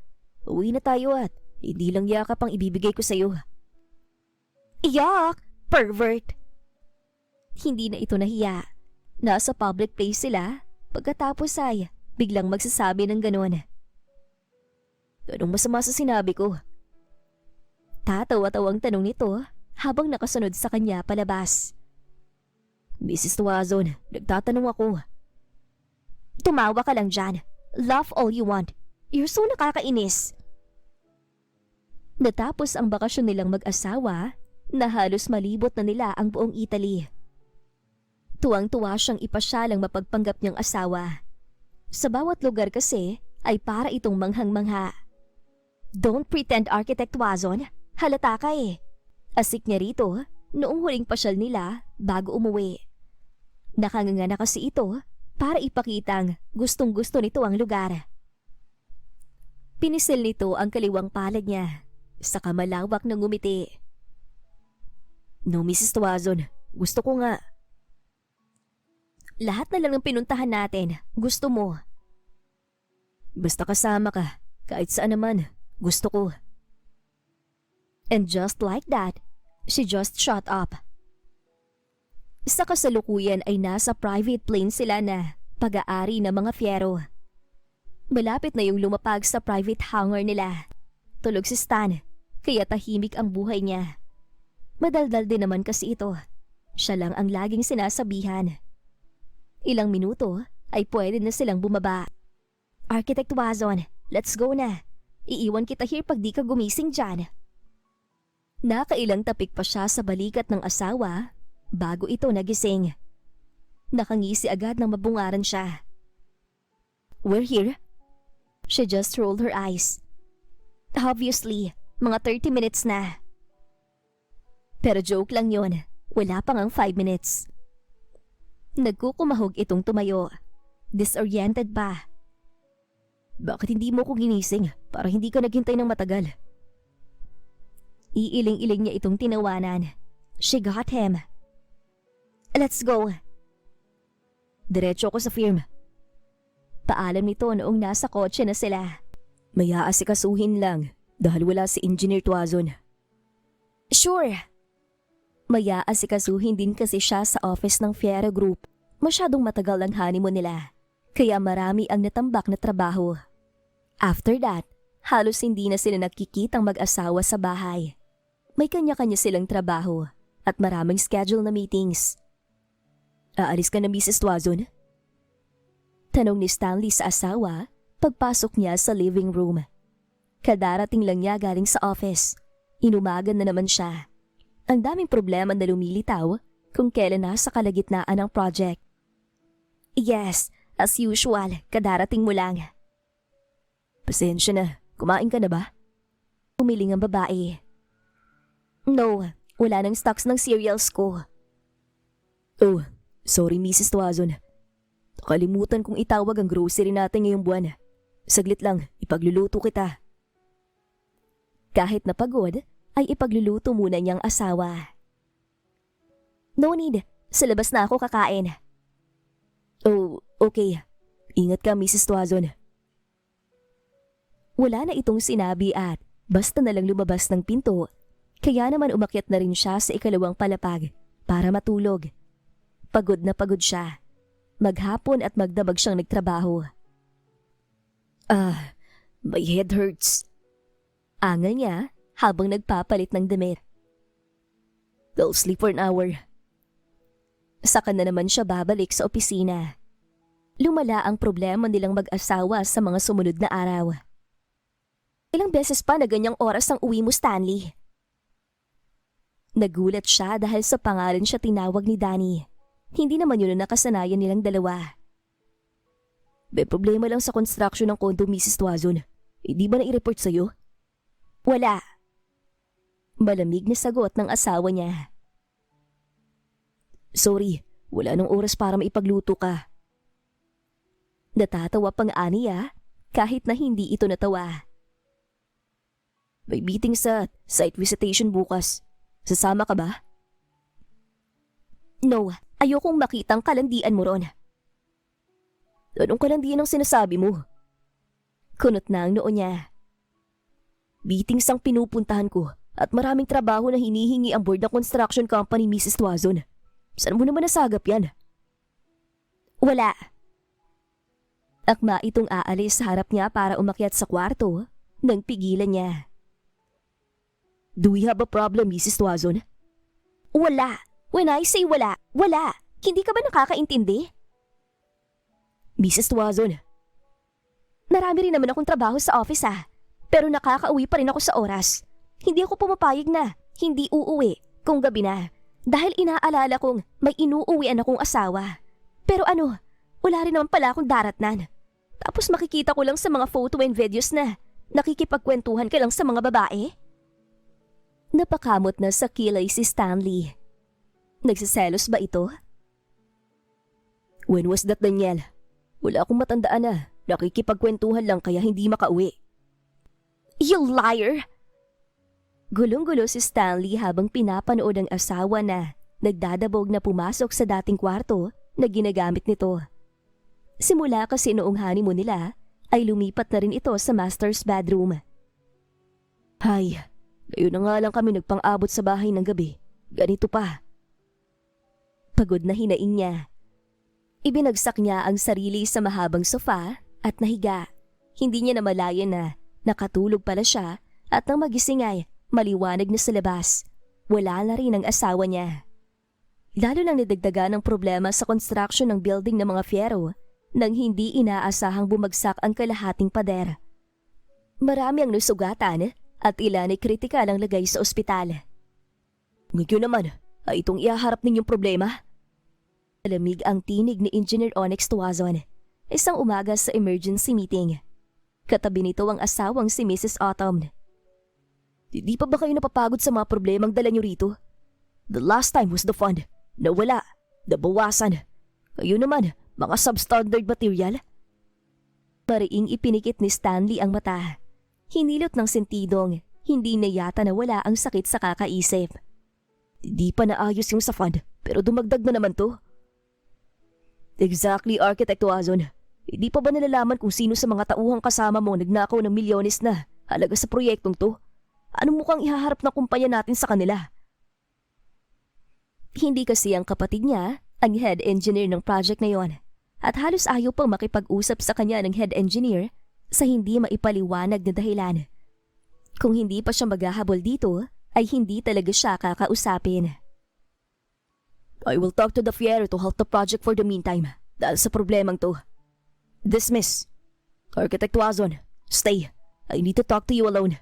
Uwi na tayo at hindi lang yakap ang ibibigay ko sa'yo. Yak! Pervert! Hindi na ito nahiya. Nasa public place sila, pagkatapos ay biglang magsasabi ng ganon. Anong masama sa sinabi ko? Tatawa-tawang tanong nito habang nakasunod sa kanya palabas. Mrs. Tuazon, nagtatanong ako. Tumawa ka lang dyan. Laugh all you want. You're so nakakainis. Natapos ang bakasyon nilang mag-asawa na halos malibot na nila ang buong Italy. Tuwang-tuwa siyang ipasyalang mapagpanggap niyang asawa. Sa bawat lugar kasi ay para itong manghang-mangha. Don't pretend, Architect Wazon. Halata ka eh. Asik niya rito noong huling pasyal nila bago umuwi. Nakanganga na kasi ito para ipakitang gustong-gusto nito ang lugar. Pinisil nito ang kaliwang palad niya, saka malawak na ngumiti. No, Mrs. Tuazon, gusto ko nga. Lahat na lang ng pinuntahan natin, gusto mo. Basta kasama ka, kahit saan naman, gusto ko. And just like that, she just shut up. Sa kasalukuyan ay nasa private plane sila na pag-aari ng mga Fiero. Malapit na yung lumapag sa private hangar nila. Tulog si Stan, kaya tahimik ang buhay niya. Madaldal din naman kasi ito. Siya lang ang laging sinasabihan. Ilang minuto ay pwede na silang bumaba. Architect Wazon, let's go na. Iiwan kita here pag di ka gumising dyan. Nakailang tapik pa siya sa balikat ng asawa bago ito nagising. Nakangisi agad nang mabungaran siya. We're here? She just rolled her eyes. Obviously, mga 30 minutes na. Pero joke lang yon. Wala pang ang 5 minutes. Nagkukumahog itong tumayo. Disoriented pa. Bakit hindi mo ko ginising para hindi ka naghintay ng matagal? Iiling-iling niya itong tinawanan. She got him. Let's go. Diretso ko sa firm. Paalam nito noong nasa kotse na sila. May aasikasuhin lang dahil wala si Engineer Tuazon. Sure. May aasikasuhin din kasi siya sa office ng Fiera Group. Masyadong matagal ang honeymoon nila, kaya marami ang natambak na trabaho. After that, halos hindi na sila nakikitang mag-asawa sa bahay. May kanya-kanya silang trabaho at maraming schedule na meetings. Aalis ka na, Mrs. Tuazon? Tanong ni Stanley sa asawa pagpasok niya sa living room. Kadarating lang niya galing sa office. Inumagan na naman siya. Ang daming problema na lumilitaw kung kailan nasa kalagitnaan ng project. Yes, as usual, kadarating mo lang. Pasensya na, kumain ka na ba? Umiling ang babae. No, wala nang stocks ng cereals ko. Oh, sorry Mrs. Tuazon. Nakalimutan kong itawag ang grocery natin ngayong buwan. Saglit lang, ipagluluto kita. Kahit napagod, ay ipagluluto muna niyang asawa. No need, sa labas na ako kakain. Oh, okay. Ingat ka, Mrs. Tuazon. Wala na itong sinabi at basta na lang lumabas ng pinto, kaya naman umakyat na rin siya sa ikalawang palapag para matulog. Pagod na pagod siya. Maghapon at magdamag siyang nagtrabaho. My head hurts. Angal niya habang nagpapalit ng damit. I'll sleep for an hour. Saka na naman siya babalik sa opisina. Lumala ang problema nilang mag-asawa sa mga sumunod na araw. Ilang beses pa na ganyang oras ang uwi mo, Stanley? Nagulat siya dahil sa pangalan siya tinawag ni Danny. Hindi naman yun ang nakasanayan nilang dalawa. May problema lang sa construction ng condo, Mrs. Tuazon. Di ba na-i-report sa'yo? Wala. Malamig na sagot ng asawa niya. Sorry, wala nang oras para maipagluto ka. Natatawa pang Aniya kahit na hindi ito natawa. May meeting sa site visitation bukas. Sasama ka ba? No, ayokong makitang kalandian mo ron. Anong kalandian ang sinasabi mo? Kunot na ang noo niya. Meetings ang pinupuntahan ko at maraming trabaho na hinihingi ang board ng construction company, Mrs. Tuazon. Saan mo naman nasagap yan? Wala. Akma itong aalis sa harap niya para umakyat sa kwarto nang pigilan niya. Do we have a problem, Mrs. Tuazon? Wala. When I say wala, wala. Hindi ka ba nakakaintindi? Mrs. Tuazon. Marami rin naman akong trabaho sa office pero nakakauwi pa rin ako sa oras. Hindi ako pumapayag na hindi uuwi kung gabi na dahil inaalala kong may inuuwian akong asawa. Pero wala rin naman pala akong daratnan. Tapos makikita ko lang sa mga photo and videos na nakikipagkwentuhan ka lang sa mga babae. Napakamot na sa kilay si Stanley. Nagsiselos ba ito? When was that, Daniel? Wala akong matandaan na. Nakikipagkwentuhan lang kaya hindi makauwi. You liar! Gulong-gulo si Stanley habang pinapanood ang asawa na nagdadabog na pumasok sa dating kwarto na ginagamit nito. Simula kasi noong honeymoon nila ay lumipat na rin ito sa master's bedroom. Hay, ngayon na nga lang kami nagpang-abot sa bahay ng gabi. Ganito pa. Pagod na hinaing niya. Ibinagsak niya ang sarili sa mahabang sofa at nahiga. Hindi niya namalayan na nakatulog pala siya at nang magising ay maliwanag na sa labas. Wala na rin ang asawa niya. Lalo lang nadagdagan ang problema sa construction ng building ng mga fiyero nang hindi inaasahang bumagsak ang kalahating pader. Marami ang nasugatan at ilan ay kritikal ang lagay sa ospital. Ngayon naman ay itong ihaharap ninyong problema. Malamig ang tinig ni Engineer Onyx Tuazon. Isang umaga sa emergency meeting. Katabi nito ang asawang si Mrs. Autumn. Di pa ba kayo napapagod sa mga problemang dala nyo rito? The last time was the fund. Nawala. Nabawasan. Kayo naman, mga substandard material. Mariing ipinikit ni Stanley ang mata. Hinilot ng sentidong hindi na yata nawala ang sakit sa kakaisip. Di pa naayos yung sa fund pero dumagdag na naman to. Exactly, Architect Tuazon. Hindi pa ba nalalaman kung sino sa mga tauhang kasama mo nagnakaw ng milyones na halaga sa proyektong to? Anong mukhang ihaharap ng kumpanya natin sa kanila? Hindi kasi ang kapatid niya ang head engineer ng project na yon at halos ayaw pang makipag-usap sa kanya ng head engineer sa hindi maipaliwanag na dahilan. Kung hindi pa siya maghahabol dito, ay hindi talaga siya kakausapin. I will talk to the Fiero to halt the project for the meantime dahil sa problemang to. Dismiss. Architect Tuazon, stay. I need to talk to you alone.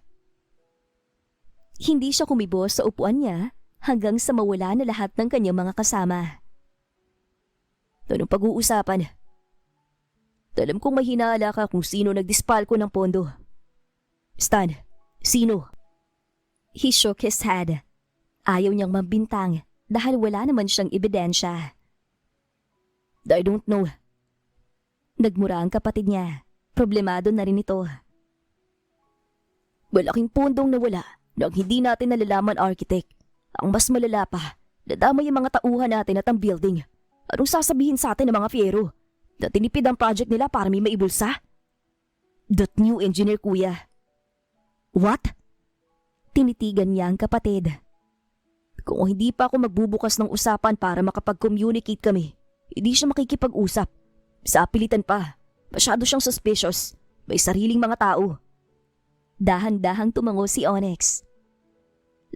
Hindi siya kumibos sa upuan niya hanggang sa mawala na lahat ng kanyang mga kasama. Anong pag-uusapan? Alam kong mahinala ka kung sino nagdispalko ng pondo. Stan, sino? He shook his head. Ayaw niyang mabintang dahil wala naman siyang ebidensya. I don't know. Nagmura ang kapatid niya. Problemado na rin ito. Malaking pondong nawala nang hindi natin nalalaman, Architect. Ang mas malala pa, nadamay yung mga tauhan natin at ang building. Anong sasabihin sa atin ng mga Fiero? Na tinipid ang project nila para may maibulsa? That new engineer, kuya. What? Tinitigan niya ang kapatid. Kung hindi pa ako magbubukas ng usapan para makapag-communicate kami, hindi siya makikipag-usap. Sa apilitan pa, masyado siyang suspicious. May sariling mga tao. Dahan-dahang tumango si Onyx.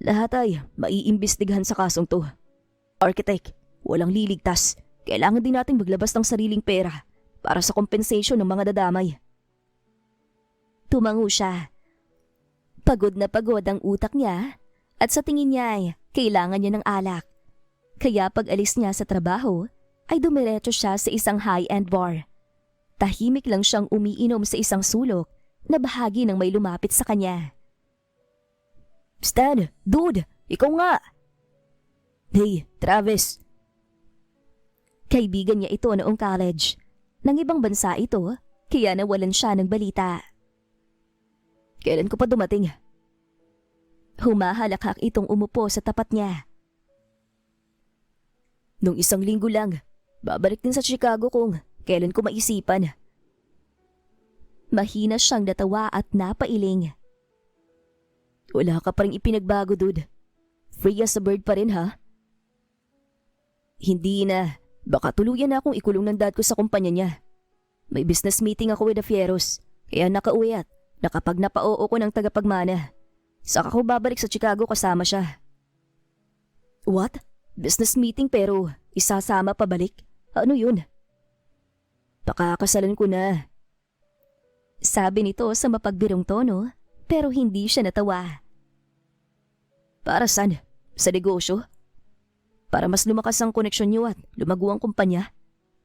Lahat ay maiimbestigahan sa kasong to. Architect, walang liligtas. Kailangan din natin maglabas ng sariling pera para sa compensation ng mga dadamay. Tumango siya. Pagod na pagod ang utak niya at sa tingin niya ay kailangan niya ng alak. Kaya pag alis niya sa trabaho ay dumiretso siya sa isang high-end bar. Tahimik lang siyang umiinom sa isang sulok na bahagi ng may lumapit sa kanya. Stan, dude, ikaw nga! Hey, Travis! Kaibigan niya ito noong college. Nang ibang bansa ito, kaya nawalan siya ng balita. Kailan ko pa dumating? Humahalakhak itong umupo sa tapat niya. Nung 1 linggo lang, babalik din sa Chicago kung kailan ko maisipan. Mahina siyang natawa at napailing. Wala ka pa rin ipinagbago, dude. Free as a bird pa rin, ha? Hindi na. Baka tuluyan na akong ikulong ng dad ko sa kumpanya niya. May business meeting ako with the Fieros, kaya nakauwi at nakapag napao ko ng tagapagmana. Saka ko babalik sa Chicago kasama siya. What? Business meeting pero isasama pabalik? Ano yun? Pakakasalan ko na. Sabi nito sa mapagbirong tono pero hindi siya natawa. Para saan? Sa negosyo? Para mas lumakas ang koneksyon niyo at lumago ang kumpanya?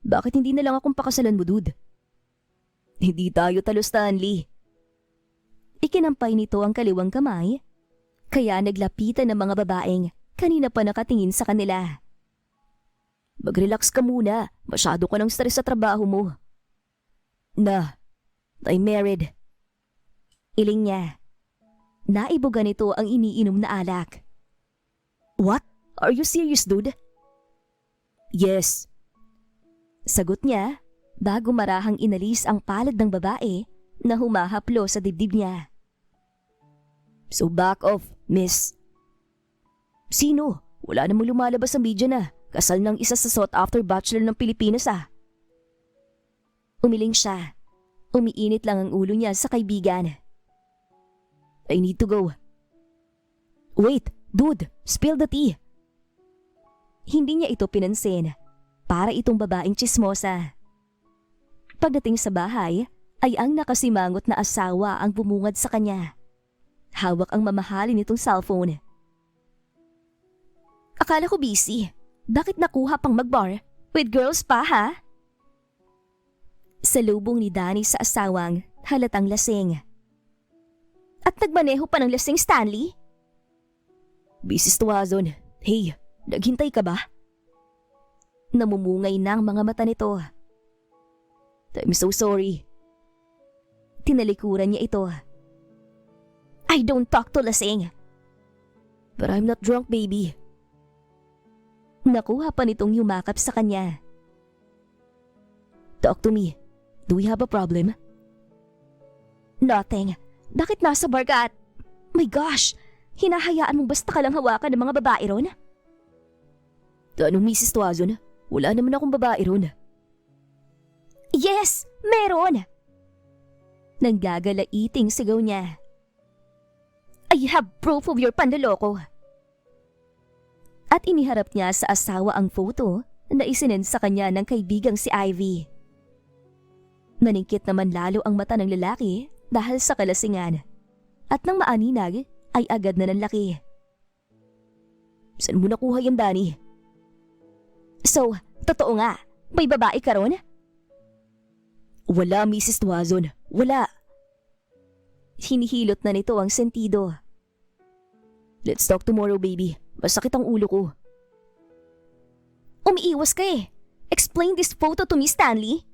Bakit hindi na lang akong pakasalan mo, dude? Hindi tayo talo, Stanley. Ikinampay nito ang kaliwang kamay, kaya naglapitan ng mga babaeng kanina pa nakatingin sa kanila. Mag-relax ka muna. Masyado ka ng stress sa trabaho mo. I'm married. Iling niya. Naibuga nito ang iniinom na alak. What? Are you serious, dude? Yes. Sagot niya bago marahang inalis ang palad ng babae na humahaplo sa dibdib niya. So back off, miss. Sino? Wala namang lumalabas sa media na kasal ng isa sa sought-after bachelor ng Pilipinas Umiling siya. Umiinit lang ang ulo niya sa kaibigan. I need to go. Wait, dude, spill the tea. Hindi niya ito pinansin. Para itong babaeng tsismosa. Pagdating sa bahay, ay ang nakasimangot na asawa ang bumungad sa kanya. Hawak ang mamahalin nitong cellphone. Akala ko busy. Bakit nakuha pang mag-bar? With girls pa, ha? Salubong ni Danny sa asawang halatang lasing. At nagmaneho pa ng lasing, Stanley? Mrs. Tuazon, hey, naghintay ka ba? Namumungay na ang mga mata nito. I'm so sorry. Tinalikuran niya ito. I don't talk to lasing. But I'm not drunk, baby. Nakuha pa nitong yumakap sa kanya. Talk to me. Do we have a problem? Nothing. Bakit nasa bar ka at... My gosh! Hinahayaan mong basta ka lang hawakan ng mga babae ron? Anong Mrs. Tuazon? Wala naman akong babae ron. Yes! Meron! Nanggagalaiting sigaw niya. I have proof of your panloloko. At iniharap niya sa asawa ang photo na isinend sa kanya ng kaibigang si Ivy. Maningkit naman lalo ang mata ng lalaki dahil sa kalasingan. At nang maaninag ay agad na nanlaki. Saan mo nakuha yan, Danny? So, totoo nga, may babae ka ron? Wala, Mrs. Tuazon. Wala. Hinihilot na nito ang sentido. Let's talk tomorrow, baby. Masakit ang ulo ko. Umiiwas ka eh. Explain this photo to me, Stanley.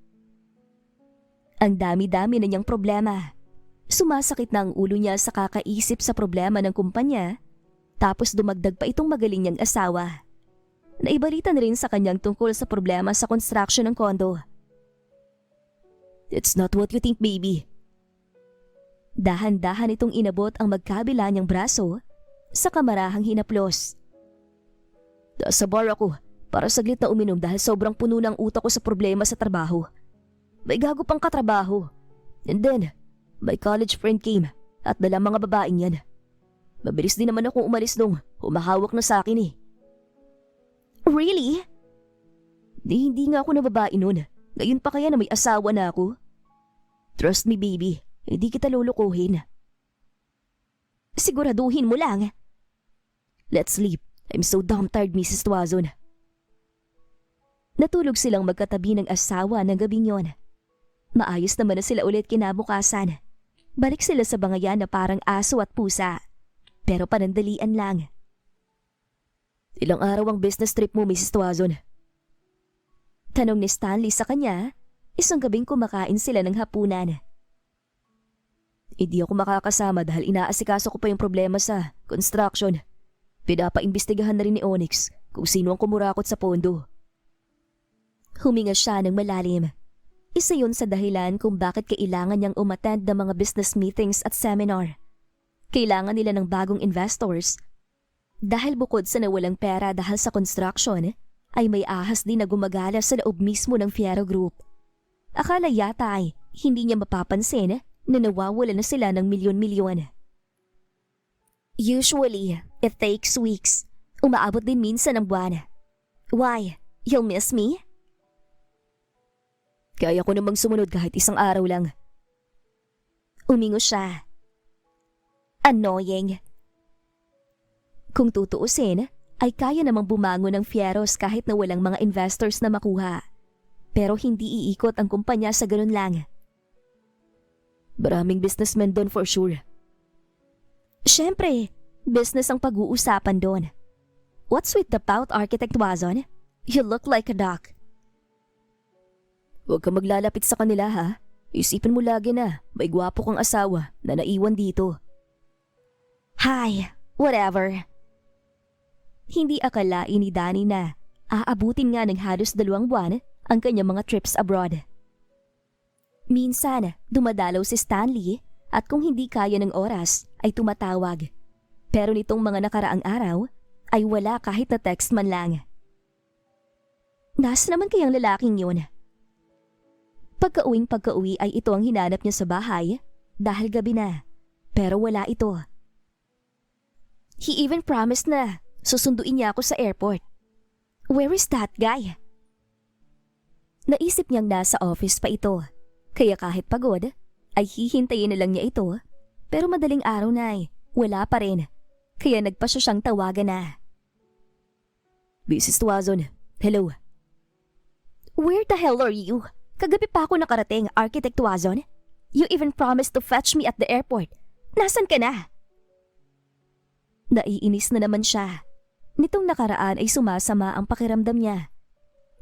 Ang dami-dami na niyang problema. Sumasakit na ang ulo niya sa kakaisip sa problema ng kumpanya, tapos dumagdag pa itong magaling niyang asawa. Naibalita na rin sa kanyang tungkol sa problema sa construction ng kondo. It's not what you think, baby. Dahan-dahan itong inabot ang magkabila niyang braso sa kamarahang hinaplos. Sa bar ako para saglit na uminom dahil sobrang puno ng utak ko sa problema sa trabaho. May gago pang katrabaho. And then, my college friend came at dala mga babaeng yan. Mabilis din naman akong umalis nung humahawak na sa akin eh. Really? Hindi nga ako na babae nun. Ngayon pa kaya na may asawa na ako? Trust me, baby. Hindi kita lulukuhin. Siguraduhin mo lang. Let's sleep. I'm so damn tired, Mrs. Tuazon. Natulog silang magkatabi ng asawa ng gabing yon. Maayos naman na sila ulit kinabukasan. Balik sila sa bangayan na parang aso at pusa. Pero panandalian lang. Ilang araw ang business trip mo, Mrs. Tuazon? Tanong ni Stanley sa kanya, isang gabing kumakain sila ng hapunan. Hindi ako makakasama dahil inaasikaso ko pa yung problema sa construction. Pinapaimbestigahan na rin ni Onyx kung sino ang kumurakot sa pondo. Huminga siya ng malalim. Isa yun sa dahilan kung bakit kailangan niyang umattend ng mga business meetings at seminar. Kailangan nila ng bagong investors. Dahil bukod sa nawalang pera dahil sa construction, ay may ahas din na gumagala sa loob mismo ng Fiero Group. Akala yata ay hindi niya mapapansin na nawawala na sila ng milyon-milyon. Usually, it takes weeks. Umaabot din minsan ng buwan. Why? You'll miss me? Kaya ko namang sumunod kahit isang araw lang. Umingo siya. Annoying. Kung tutuusin, ay kaya namang bumangon ng Fieros kahit na walang mga investors na makuha. Pero hindi iikot ang kumpanya sa ganun lang. Maraming businessmen doon for sure. Siyempre, business ang pag-uusapan doon. What's with the pout, Architect Wazon? You look like a duck. Huwag ka maglalapit sa kanila ha. Isipin mo lagi na may gwapo kang asawa na naiwan dito. Hi, whatever. Hindi akalain ni Danny na aabutin nga ng halos 2 buwan ang kanyang mga trips abroad. Minsan, dumadalaw si Stanley at kung hindi kaya ng oras ay tumatawag. Pero nitong mga nakaraang araw ay wala kahit na text man lang. Nasa naman kayang lalaking yun? Pagka-uwi ay ito ang hinanap niya sa bahay dahil gabi na. Pero wala ito. He even promised na susunduin niya ako sa airport. Where is that guy? Naisip niyang nasa office pa ito. Kaya kahit pagod, ay hihintayin na lang niya ito. Pero madaling araw na wala pa rin. Kaya nagpa siya siyang tawagan na. Mrs. Tuazon, hello. Where the hell are you? Kagabi pa ako nakarating, Architect Wazon. You even promised to fetch me at the airport. Nasaan ka na? Naiinis na naman siya. Nitong nakaraan ay sumasama ang pakiramdam niya.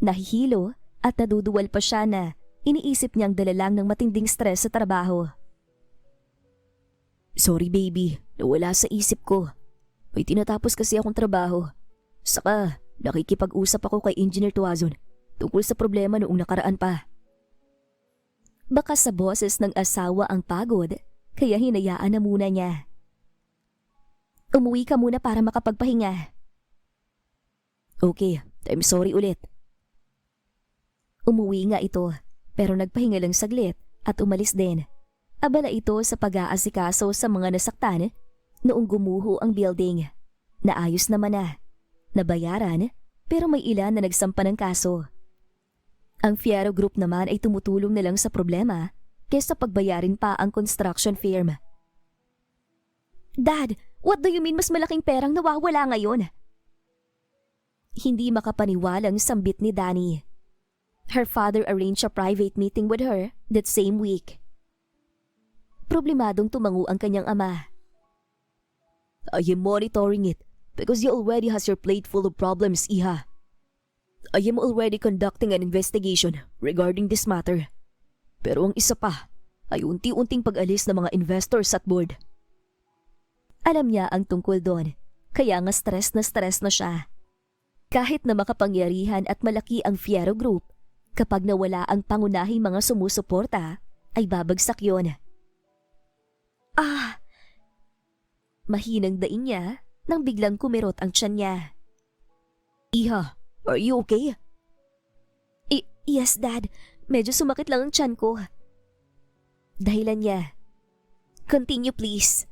Nahihilo at naduduwal pa siya na iniisip niyang dala lang ng matinding stress sa trabaho. Sorry baby, nawala sa isip ko. May tinatapos kasi akong trabaho. Saka nakikipag-usap ako kay Engineer Tuazon tungkol sa problema noong nakaraan pa. Baka sa boses ng asawa ang pagod, kaya hinayaan na muna niya. Umuwi ka muna para makapagpahinga. Okay, I'm sorry ulit. Umuwi nga ito, pero nagpahinga lang saglit at umalis din. Abala ito sa pag-aasikaso sa mga nasaktan noong gumuho ang building. Naayos naman na. Nabayaran, pero may ilan na nagsampa ng kaso. Ang Fiero Group naman ay tumutulong na lang sa problema kaysa pagbayarin pa ang construction firm. Dad, what do you mean mas malaking perang nawawala ngayon? Hindi makapaniwalang sambit ni Danny. Her father arranged a private meeting with her that same week. Problemadong tumango ang kanyang ama. I am monitoring it because you already has your plate full of problems, Iha. I am already conducting an investigation regarding this matter. Pero ang isa pa ay unti-unting pag-alis ng mga investors at board. Alam niya ang tungkol doon, kaya nga stress na siya. Kahit na makapangyarihan at malaki ang Fiero Group, kapag nawala ang pangunahing mga sumusuporta, ay babagsak yon. Mahinang daing niya nang biglang kumirot ang tiyan niya. Iha, are you okay? Yes, Dad. Medyo sumakit lang ang tiyan ko. Dahilan niya. Continue, please.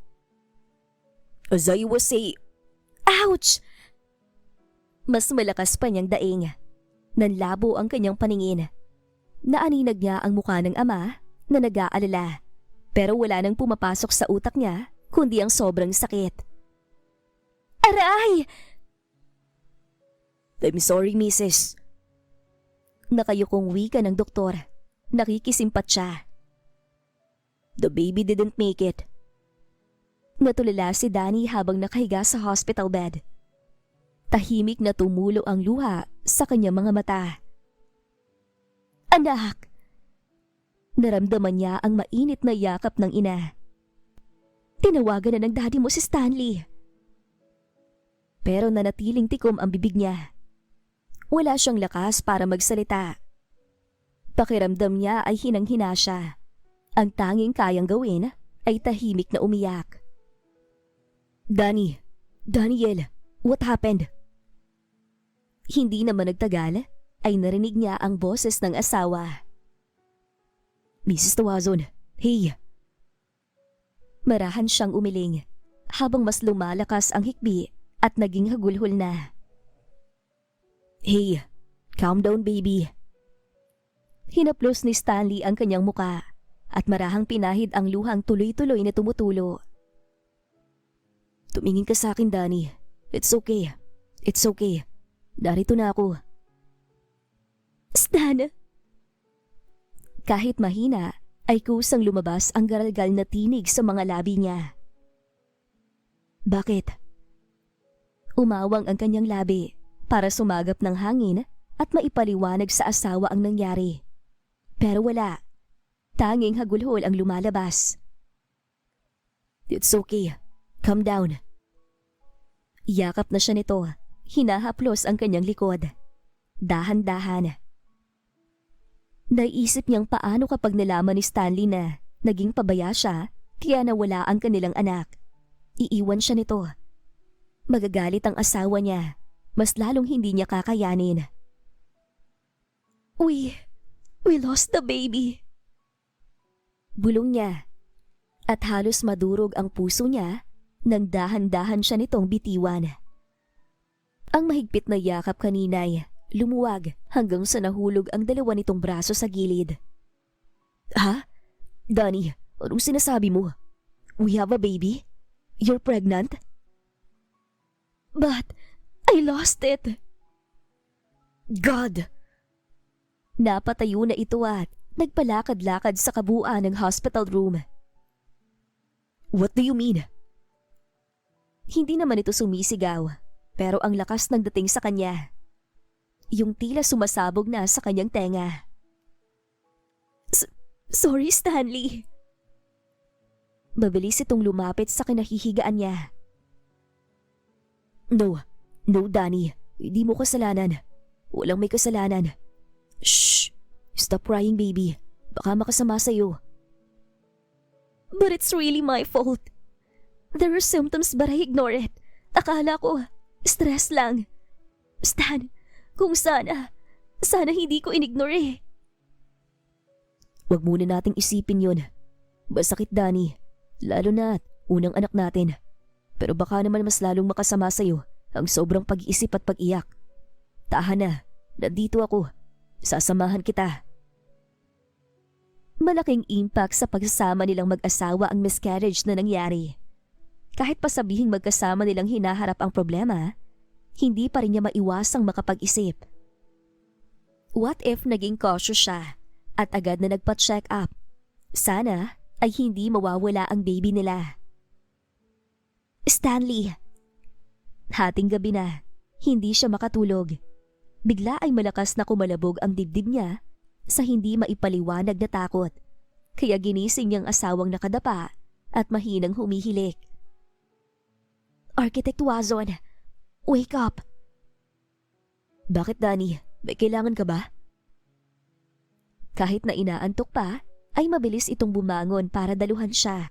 As I was saying, Ouch! mas malakas pa niyang daing. Nanlabo ang kanyang paningin. Naaninag niya ang mukha ng ama na nag-aalala. Pero wala nang pumapasok sa utak niya kundi ang sobrang sakit. Aray! I'm sorry, Mrs. Nakayukong wika ng doktor. Nakikisimpat siya. The baby didn't make it. Natulala si Danny habang nakahiga sa hospital bed. Tahimik na tumulo ang luha sa kanyang mga mata. Anak! Naramdaman niya ang mainit na yakap ng ina. Tinawagan na ng daddy mo si Stanley. Pero nanatiling tikom ang bibig niya. Wala siyang lakas para magsalita. Pakiramdam niya ay hinang-hina siya. Ang tanging kayang gawin ay tahimik na umiyak. Daniel, what happened? Hindi naman nagtagal ay narinig niya ang boses ng asawa. Mrs. Tuazon, hey! Marahan siyang umiling. habang mas lumalakas ang hikbi at naging hagulhol na. Hey, calm down baby. Hinaplos ni Stanley ang kanyang muka at marahang pinahid ang luhang tuloy-tuloy na tumutulo. Tumingin ka sa akin, Danny. It's okay. It's okay. Narito na ako. Stan! Kahit mahina, ay kusang lumabas ang garalgal na tinig sa mga labi niya. Bakit? Umawang ang kanyang labi para sumagap ng hangin at maipaliwanag sa asawa ang nangyari. Pero wala. Tanging hagulhol ang lumalabas. It's okay. Calm down. Yakap na siya nito. Hinahaplos ang kanyang likod. Dahan-dahan. Naisip niyang paano kapag nalaman ni Stanley na naging pabaya siya kaya nawala ang kanilang anak. Iiwan siya nito. Magagalit ang asawa niya. Mas lalong hindi niya kakayanin. We lost the baby. Bulong niya. At halos madurog ang puso niya nang dahan-dahan siya nitong bitiwan. Ang mahigpit na yakap kanina'y lumuwag hanggang sa nahulog ang dalawa nitong braso sa gilid. Ha? Danny, anong sinasabi mo? We have a baby? You're pregnant? But I lost it. God! Napatayo na ito at nagpalakad-lakad sa kabuuan ng hospital room. What do you mean? Hindi naman ito sumisigaw, pero ang lakas ng dating sa kanya. Yung tila sumasabog na sa kanyang tenga. Sorry, Stanley. Mabilis itong lumapit sa kinahihigaan niya. No, Danny. Hindi mo kasalanan. Walang may kasalanan. Shh! Stop crying, baby. Baka makasama sa'yo. But it's really my fault. There are symptoms but I ignore it. Akala ko, stress lang. Stan, kung sana hindi ko inignore eh. Huwag muna nating isipin yun. Masakit, Danny. Lalo na unang anak natin. Pero baka naman mas lalong makasama sa'yo ang sobrang pag-iisip at pag-iyak. Tahan na, nandito ako. Sasamahan kita. Malaking impact sa pagsasama nilang mag-asawa ang miscarriage na nangyari. Kahit pa sabihing magkasama nilang hinaharap ang problema, hindi pa rin niya maiwasang makapag-isip. What if naging cautious siya at agad na nagpa-check up? Sana ay hindi mawawala ang baby nila. Stanley! Hating gabi na, hindi siya makatulog. Bigla ay malakas na kumalabog ang dibdib niya sa hindi maipaliwanag na takot. Kaya ginising niyang asawang nakadapa at mahinang humihilik. Architect Wazon, wake up! Bakit, Danny? May kailangan ka ba? Kahit na inaantok pa, ay mabilis itong bumangon para daluhan siya.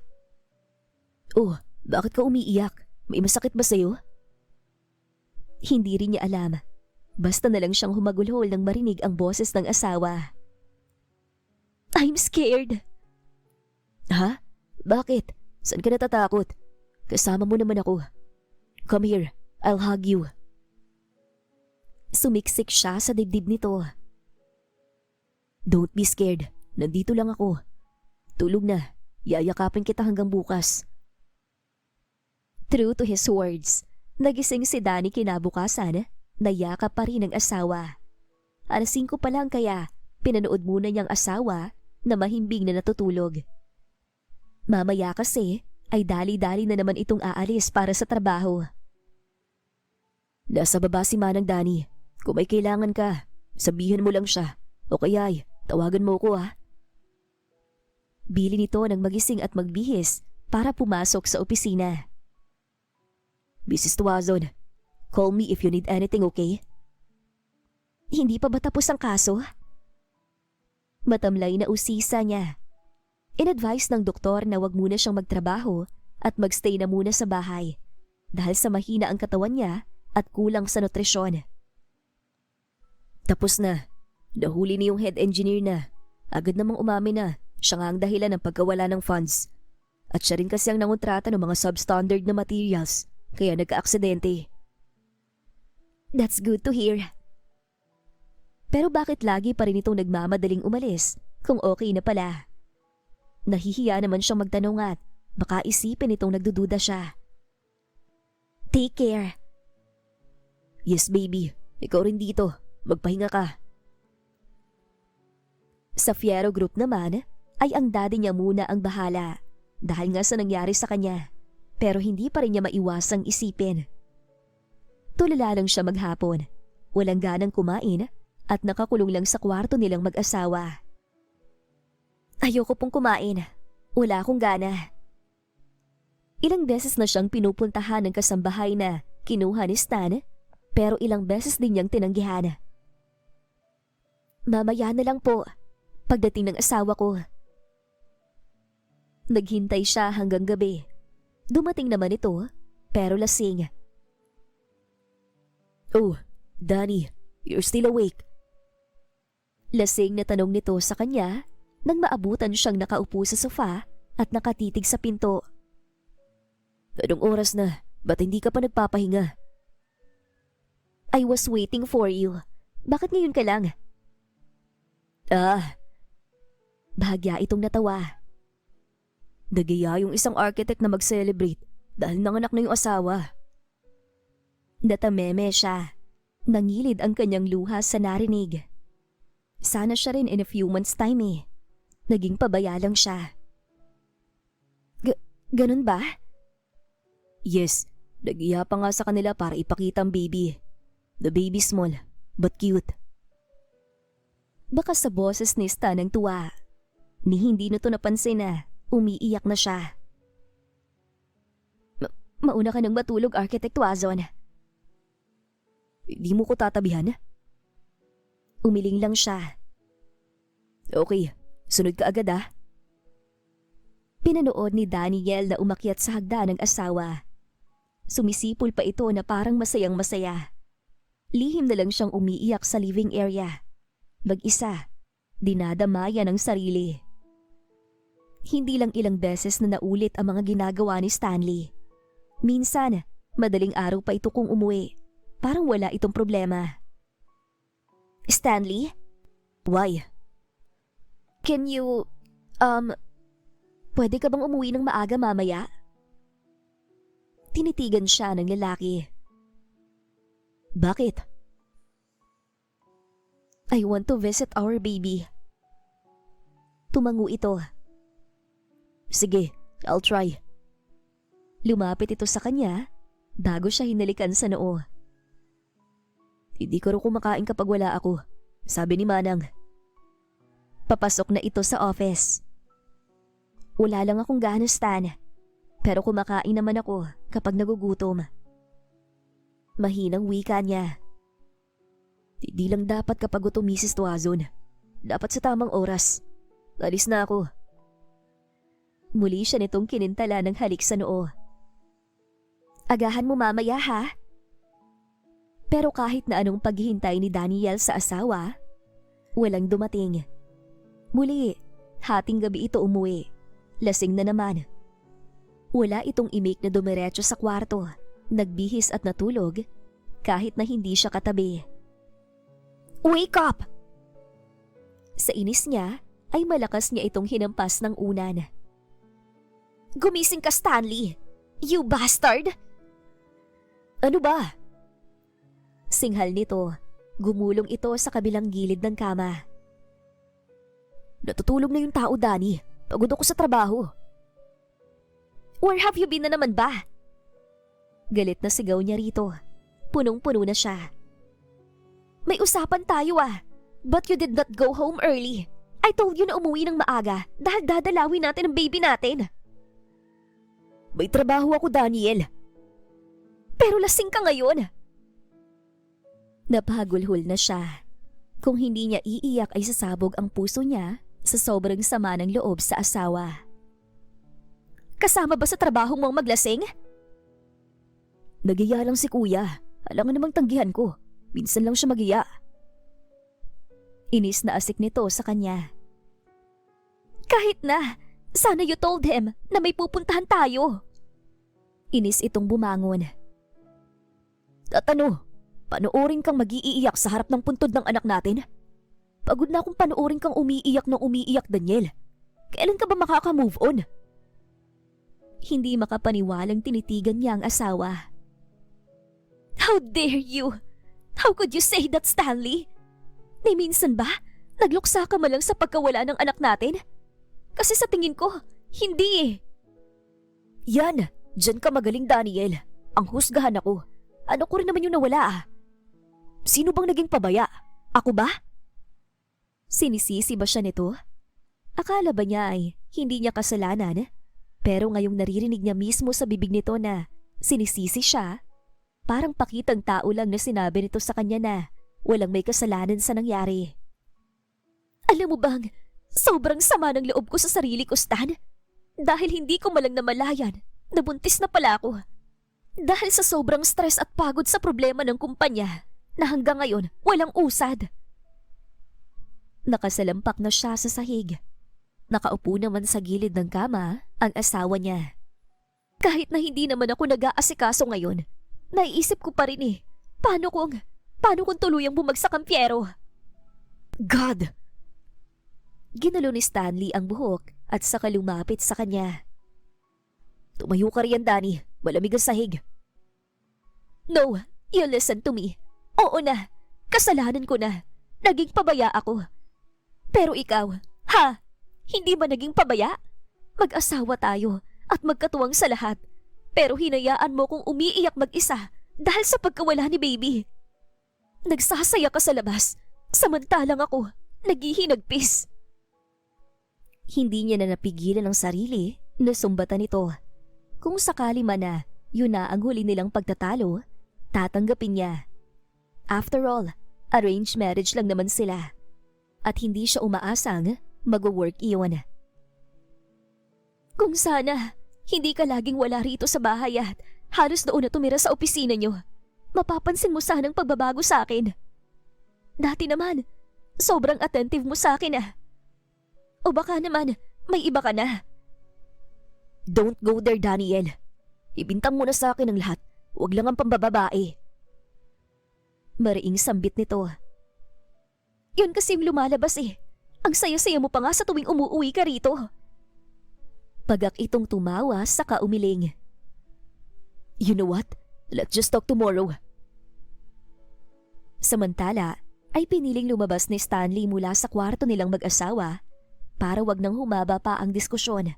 Oh, bakit ka umiiyak? May masakit ba sa'yo? Hindi rin niya alam. Basta na lang siyang humagulhol nang marinig ang boses ng asawa. I'm scared. Ha? Bakit? Saan ka natatakot? Kasama mo naman ako. Come here, I'll hug you. Sumiksik siya sa dibdib nito. Don't be scared. Nandito lang ako. Tulog na. Yayakapin kita hanggang bukas. True to his words, nagising si Danny kinabukasan. Nayakap pa rin ang asawa. 5:00 pa lang kaya pinanood muna niyang asawa na mahimbing na natutulog. Mamaya kasi ay dali-dali na naman itong aalis para sa trabaho. Nasa baba si Manang Danny. Kung may kailangan ka, sabihin mo lang siya. O kaya ay tawagan mo ko ha. Bili nito ng magising at magbihis para pumasok sa opisina. Mrs. Tuazon, call me if you need anything, okay? Hindi pa ba tapos ang kaso? Matamlay na usisa niya. In-advise ng doktor na wag muna siyang magtrabaho at magstay na muna sa bahay dahil sa mahina ang katawan niya at kulang sa nutrisyon. Tapos na. Nahuli ni yung head engineer na. Agad namang umamin na siya nga ang dahilan ng pagkawala ng funds. At siya rin kasi ang nangontrata ng mga substandard na materials, kaya nagka-aksidente. That's good to hear. Pero bakit lagi pa rin itong nagmamadaling umalis kung okay na pala? Nahihiya naman siyang magtanong at baka isipin itong nagdududa siya. Take care. Yes baby, ikaw rin dito. Magpahinga ka. Sa Fiero Group naman ay ang daddy niya muna ang bahala dahil nga sa nangyari sa kanya, pero hindi pa rin niya maiwasang isipin. Tulala lang siya maghapon, walang ganang kumain at nakakulong lang sa kwarto nilang mag-asawa. Ayoko pong kumain. Wala akong gana. Ilang beses na siyang pinupuntahan ng kasambahay na kinuha ni Stan, pero ilang beses din niyang tinanggihan. Mamaya na lang po, pagdating ng asawa ko. Naghintay siya hanggang gabi. Dumating naman ito, pero lasing. Oh, Danny, you're still awake. Lasing na tanong nito sa kanya nang maabutan siyang nakaupo sa sofa at nakatitig sa pinto. Anong oras na? Ba't hindi ka pa nagpapahinga? I was waiting for you. Bakit ngayon ka lang? Bahagya itong natawa. Nagaya yung isang architect na mag-celebrate dahil nanganak na yung asawa. Natameme siya. Nangilid ang kanyang luha sa narinig. Sana siya rin in a few months time eh. Naging pabaya lang siya. Ganun ba? Yes, nagiya pa nga sa kanila para ipakita ang baby. The baby small, but cute. Baka sa boses ni Stan ang tuwa. Ni hindi na to napansin na umiiyak na siya. Mauna ka nang matulog, Architect Wazon. Hindi mo ko tatabihan? Umiling lang siya. Okay, sunod ka agad ah. Pinanood ni Daniel na umakyat sa hagdan ng asawa. Sumisipol pa ito na parang masayang masaya. Lihim na lang siyang umiiyak sa living area. Mag-isa, dinadamayan ang sarili. Hindi lang ilang beses na naulit ang mga ginagawa ni Stanley. Minsan, madaling araw pa ito kung umuwi. Parang wala itong problema. Stanley? Why? Can you, pwede ka bang umuwi ng maaga mamaya? Tinitigan siya ng lalaki. Bakit? I want to visit our baby. Tumango ito. Sige, I'll try. Lumapit ito sa kanya bago siya hinalikan sa noo. Hindi ko rin kumakain kapag wala ako, sabi ni Manang. Papasok na ito sa office. Wala lang akong gana, Stan. Pero kumakain naman ako kapag nagugutom. Mahinang wika niya. Hindi lang dapat kapag gutom Mrs. Tuazon. Dapat sa tamang oras. Alis na ako. Muli siya nitong kinintala ng halik sa noo. Agahan mo mamaya ha? Pero kahit na anong paghihintay ni Daniel sa asawa, walang dumating. Muli, hating gabi ito umuwi. Lasing na naman. Wala itong imik na dumiretso sa kwarto, nagbihis at natulog, kahit na hindi siya katabi. Wake up! Sa inis niya, ay malakas niya itong hinampas ng unan. Gumising ka, Stanley! You bastard! Ano ba? Singhal nito, gumulong ito sa kabilang gilid ng kama. Natutulog na yung tao, Danny. Pagod ako sa trabaho. Where have you been na naman ba? Galit na sigaw niya rito. Punong-puno na siya. May usapan tayo ah. But you did not go home early. I told you na umuwi ng maaga dahil dadalawin natin ang baby natin. May trabaho ako, Daniel. Pero lasing ka ngayon. Napahagulhol na siya. Kung hindi niya iiyak ay sasabog ang puso niya sa sobrang sama ng loob sa asawa. Kasama ba sa trabaho mong maglasing? Nagiya lang si kuya. Alam nga namang tanggihan ko. Minsan lang siya magiya. Inis na asik nito sa kanya. Kahit na. Sana you told him na may pupuntahan tayo. Inis itong bumangon. At ano, panoorin kang mag-iiyak sa harap ng puntod ng anak natin? Pagod na akong panoorin kang umiiyak ng umiiyak, Daniel. Kailan ka ba makaka-move on? Hindi makapaniwalang tinitigan niya ang asawa. How dare you? How could you say that, Stanley? Ni minsan ba, nagluksa ka malang sa pagkawala ng anak natin? Kasi sa tingin ko, hindi eh. Yan, dyan ka magaling, Daniel. Ang husgahan ako. Ano ko rin naman yung nawala ah. Sino bang naging pabaya? Ako ba? Sinisisi ba siya nito? Akala ba niya ay hindi niya kasalanan? Pero ngayong naririnig niya mismo sa bibig nito na sinisisi siya, parang pakitang tao lang na sinabi nito sa kanya na walang may kasalanan sa nangyari. Alam mo bang, sobrang sama ng loob ko sa sarili ko, Stan. Dahil hindi ko malang namalayan, nabuntis na pala ako. Dahil sa sobrang stress at pagod sa problema ng kumpanya, na hanggang ngayon walang usad. Nakasalampak na siya sa sahig. Nakaupo naman sa gilid ng kama ang asawa niya. Kahit na hindi naman ako nag-aasikaso ngayon, naiisip ko pa rin eh, paano kung tuluyang bumagsak ang Piero? God! Ginulo ni Stanley ang buhok at saka lumapit sa kanya. Tumayo ka riyan, Danny. Malamig ang sahig. No, you listen to me. Oo na, kasalanan ko na. Naging pabaya ako. Pero ikaw, ha? Hindi ba naging pabaya? Mag-asawa tayo at magkatuwang sa lahat. Pero hinayaan mo kong umiiyak mag-isa dahil sa pagkawala ni baby. Nagsasaya ka sa labas, samantalang ako, naghihinagpis. Hindi niya na napigilan ang sarili na sumbatan ito. Kung sakali man na yun na ang huli nilang pagtatalo, tatanggapin niya. After all, arranged marriage lang naman sila. At hindi siya umaasang mag-work iyon. Kung sana, hindi ka laging wala rito sa bahay at halos doon na tumira sa opisina niyo. Mapapansin mo sanang pagbabago sa akin. Dati naman, sobrang attentive mo sa akin ah. O baka naman, may iba ka na. Don't go there, Daniel. Ibintang mo na sa akin ang lahat. Huwag lang ang pambababae. Mariing sambit nito. Yun kasi yung lumalabas eh. Ang saya-saya mo pa nga sa tuwing umuuwi ka rito. Pagak itong tumawa saka umiling. You know what? Let's just talk tomorrow. Samantala, ay piniling lumabas ni Stanley mula sa kwarto nilang mag-asawa para wag nang humaba pa ang diskusyon.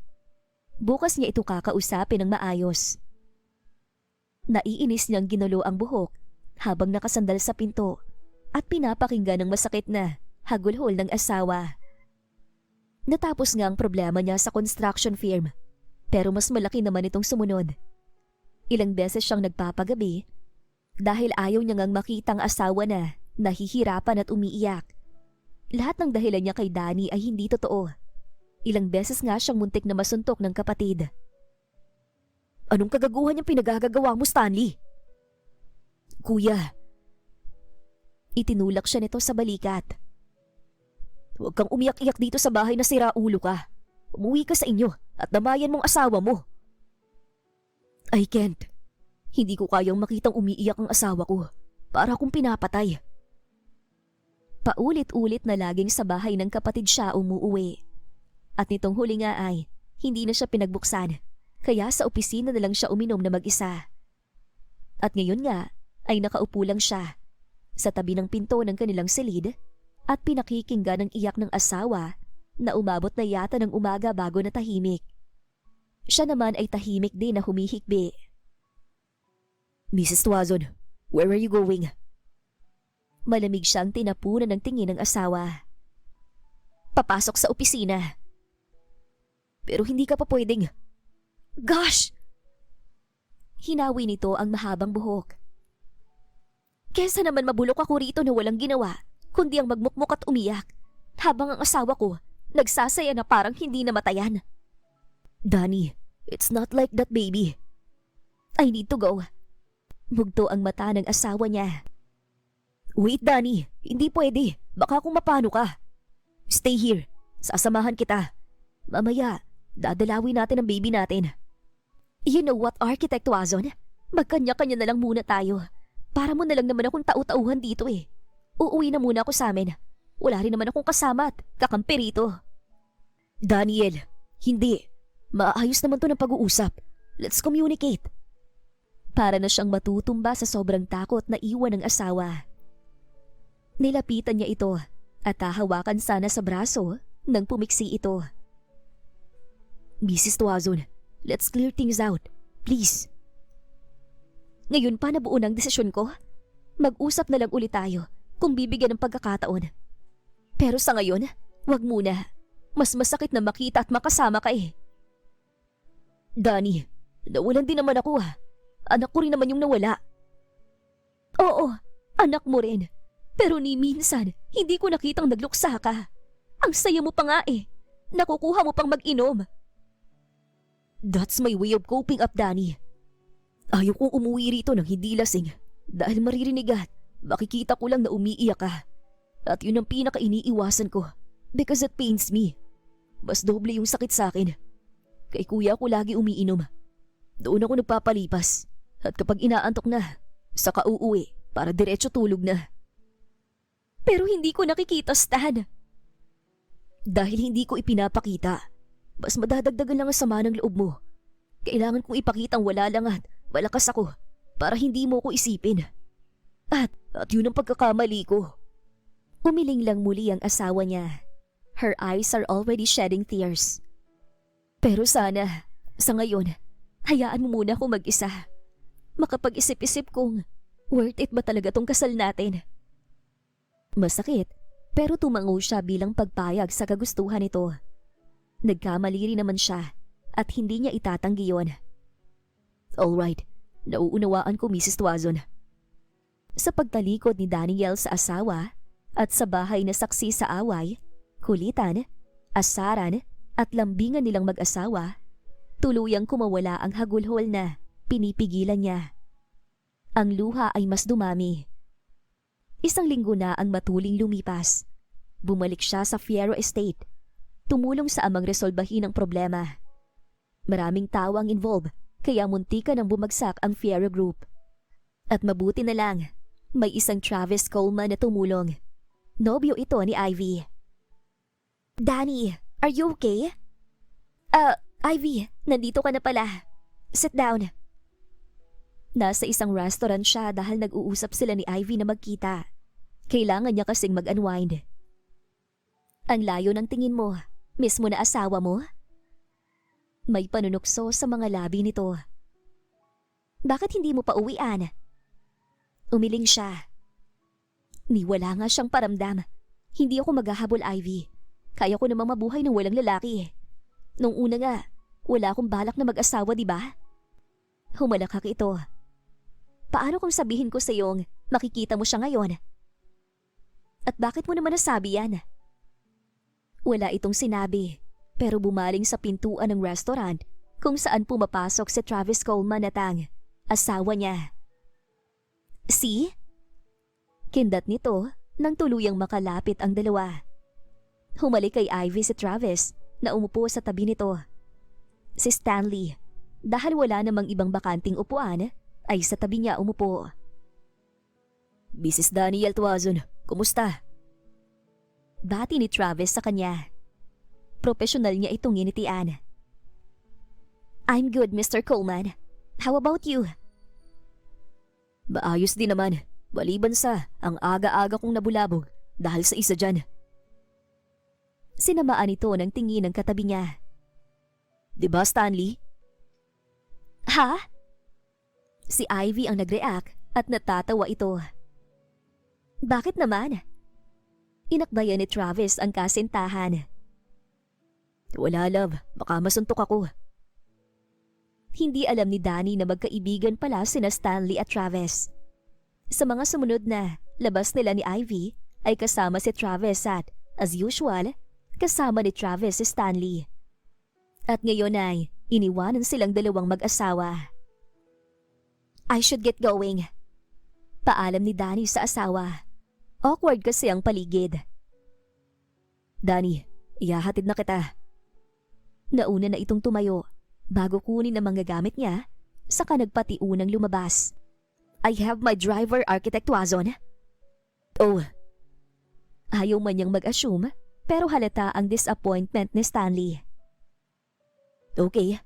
Bukas niya ito kakausapin ng maayos. Naiinis niyang ginulo ang buhok habang nakasandal sa pinto at pinapakinggan ng masakit na hagulhol ng asawa. Natapos nga ang problema niya sa construction firm, pero mas malaki naman itong sumunod. Ilang beses siyang nagpapagabi dahil ayaw niya ngang makita ang asawa na nahihirapan at umiiyak. Lahat ng dahilan niya kay Danny ay hindi totoo. Ilang beses nga siyang muntik na masuntok ng kapatid. Anong kagaguhan yung pinagagagawa mo, Stanley? Kuya. Itinulak siya nito sa balikat. Huwag kang umiyak-iyak dito sa bahay na sira ulo ka. Umuwi ka sa inyo at damayan mong asawa mo. I can't. Hindi ko kayang makitang umiiyak ang asawa ko. Para akong pinapatay. Paulit-ulit na laging sa bahay ng kapatid siya umuuwi. At nitong huli nga ay hindi na siya pinagbuksan. Kaya sa opisina na lang siya uminom na mag-isa. At ngayon nga ay nakaupo lang siya sa tabi ng pinto ng kanilang silid at pinakikinggan ang iyak ng asawa na umabot na yata ng umaga bago natahimik. Siya naman ay tahimik din na humihikbi. Mrs. Tuazon, where are you going? Malamig siyang tinapunan ng tingin ng asawa. Papasok sa opisina. Pero hindi ka pa pwedeng. Gosh! Hinawi nito ang mahabang buhok. Kesa naman mabulok ako rito na walang ginawa, kundi ang magmukmuk at umiyak, habang ang asawa ko nagsasaya na parang hindi namatayan. Danny, it's not like that, baby. I need to go. Mugto ang mata ng asawa niya. Wait, Danny, hindi pwede. Baka kung mapano ka. Stay here. Sasamahan kita. Mamaya, Dadalawin natin ang baby natin. You know what, Architect Wazon? Magkanya-kanya na lang muna tayo. Para mo na lang naman akong tau-tauhan dito eh. Uuwi na muna ako sa amin. Wala rin naman akong kasama at kakampi rito. Daniel, hindi. Maayos naman to ng pag-uusap. Let's communicate. Para na siyang matutumba sa sobrang takot na iwan ng asawa. Nilapitan niya ito at hahawakan sana sa braso nang pumiksi ito. Mrs. Tuazon, let's clear things out. Please. Ngayon pa nabuo ng desisyon ko. Mag-usap na lang ulit tayo kung bibigyan ng pagkakataon. Pero sa ngayon, wag muna. Mas masakit na makita at makasama ka eh. Danny, nawalan din naman ako ah. Anak ko rin naman yung nawala. Oo, anak mo rin. Pero ni minsan, hindi ko nakitang nagluksa ka. Ang saya mo pa nga eh. Nakukuha mo pang mag-inom. That's my way of coping up, Danny. Ayaw kong umuwi rito nang hindi lasing dahil maririnig at makikita ko lang na umiiyak ka. At yun ang pinaka-iniiwasan ko because it pains me. Mas doble yung sakit sa akin. Kay kuya ko lagi umiinom. Doon ako nagpapalipas at kapag inaantok na, saka uuwi para diretso tulog na. Pero hindi ko nakikita, Stan. Dahil hindi ko ipinapakita, mas madadagdagan lang ang sama ng loob mo. Kailangan kong ipakitang wala lang at malakas ako para hindi mo ko isipin. At yun ang pagkakamali ko. Umiling lang muli ang asawa niya. Her eyes are already shedding tears. Pero sana, sa ngayon, hayaan mo muna akong mag-isa. Makapag-isip-isip kung worth it ba talaga tong kasal natin. Masakit, pero tumango siya bilang pagpayag sa kagustuhan nito. Nagkamali rin naman siya at hindi niya itatanggi yon. Alright, nauunawaan ko, Mrs. Tuazon. Sa pagtalikod ni Daniel sa asawa at sa bahay na saksi sa away, kulitan, asaran at lambingan nilang mag-asawa, tuluyang kumawala ang hagulhol na pinipigilan niya. Ang luha ay mas dumami. Isang linggo na ang matuling lumipas. Bumalik siya sa Fierro Estate. Tumulong sa amang resolbahin ang problema. Maraming tao ang involved, kaya muntikan ang bumagsak ang Fierro Group. At mabuti na lang, may isang Travis Coleman na tumulong. Nobyo ito ni Ivy. Danny, are you okay? Ivy, nandito ka na pala. Sit down. Nasa isang restaurant siya dahil nag-uusap sila ni Ivy na magkita. Kailangan niya kasing mag-unwind. Ang layo ng tingin mo, mismo na asawa mo? May panunukso sa mga labi nito. Bakit hindi mo pa uwian? Umiling siya. Niwala nga siyang paramdam. Hindi ako maghahabol, Ivy. Kaya ko namang mabuhay ng walang lalaki. Nung una nga, wala akong balak na mag-asawa, di ba? Humalakak ito. Paano kung sabihin ko sa iyong makikita mo siya ngayon? At bakit mo naman nasabi yan? Wala itong sinabi, pero bumaling sa pintuan ng restaurant kung saan pumapasok si Travis Coleman at ang asawa niya. See? Kindat nito nang tuluyang makalapit ang dalawa. Humalik kay Ivy si Travis na umupo sa tabi nito. Si Stanley, dahil wala namang ibang bakanting upuan, ay sa tabi niya umupo. Mrs. Daniel Tuazon, kumusta? Bati ni Travis sa kanya. Profesional niya itong nginitian. I'm good, Mr. Coleman. How about you? Maayos din naman, maliban sa ang aga-aga kong nabulabog dahil sa isa dyan. Sinamaan ito ng tingin ng katabi niya. Diba, Stanley? Ha? Si Ivy ang nag-react at natatawa ito. Bakit naman? Inakbayan ni Travis ang kasintahan. Wala, love. Baka masuntok ako. Hindi alam ni Danny na magkaibigan pala sina Stanley at Travis. Sa mga sumunod na labas nila ni Ivy ay kasama si Travis at, as usual, kasama ni Travis si Stanley. At ngayon ay iniwanan silang dalawang mag-asawa. I should get going. Paalam ni Danny sa asawa. Awkward kasi ang paligid. Danny, ihahatid na kita. Nauna na itong tumayo. Bago kunin ang mga gamit niya, saka nagpatiunang lumabas. I have my driver, Architect Wazon. Oh. Ayaw man niyang mag-assume, pero halata ang disappointment ni Stanley. Okay.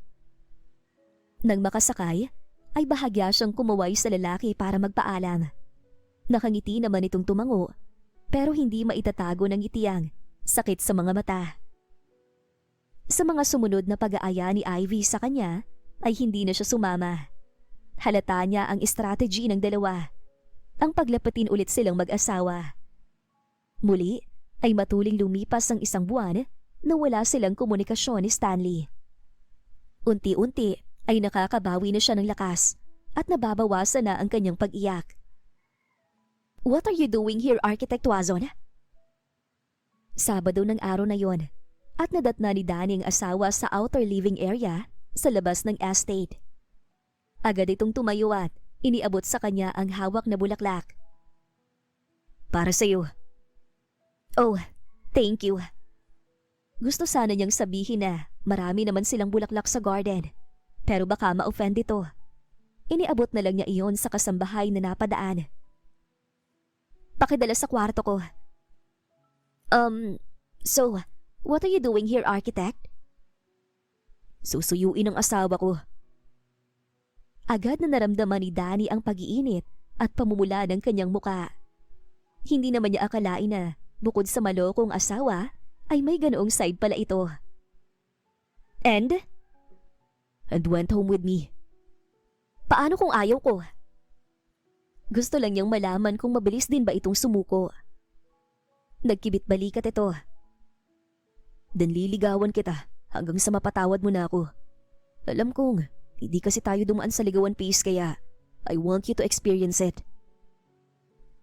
Nang makasakay, ay bahagya siyang kumuway sa lalaki para magpaalam. Nakangiti naman itong tumango, pero hindi maitatago ng ngitiyang sakit sa mga mata. Sa mga sumunod na pag-aaya ni Ivy sa kanya, ay hindi na siya sumama. Halata niya ang strategy ng dalawa, ang paglapatin ulit silang mag-asawa. Muli ay matuling lumipas ang isang buwan na wala silang komunikasyon ni Stanley. Unti-unti ay nakakabawi na siya ng lakas at nababawasan na ang kanyang pag-iyak. What are you doing here, Architect Wazon? Sabado ng araw na yon at nadatna ni Danny ang asawa sa outer living area sa labas ng estate. Agad itong tumayo at iniabot sa kanya ang hawak na bulaklak. Para sa'yo. Oh, thank you. Gusto sana niyang sabihin na marami naman silang bulaklak sa garden, pero baka ma-offend ito. Iniabot na lang niya iyon sa kasambahay na napadaan. Pakidala sa kwarto ko. So, what are you doing here, Architect? Susuyuin ang asawa ko. Agad na naramdaman ni Danny ang pag-iinit at pamumula ng kanyang muka. Hindi naman niya akalain na bukod sa malokong asawa, ay may ganoong side pala ito. And went home with me. Paano kung ayaw ko? Gusto lang niyang malaman kung mabilis din ba itong sumuko. Nagkibit balikat ito. Dan liligawan kita hanggang sa mapatawad mo na ako. Alam kong hindi kasi tayo dumaan sa ligawan phase kaya I want you to experience it.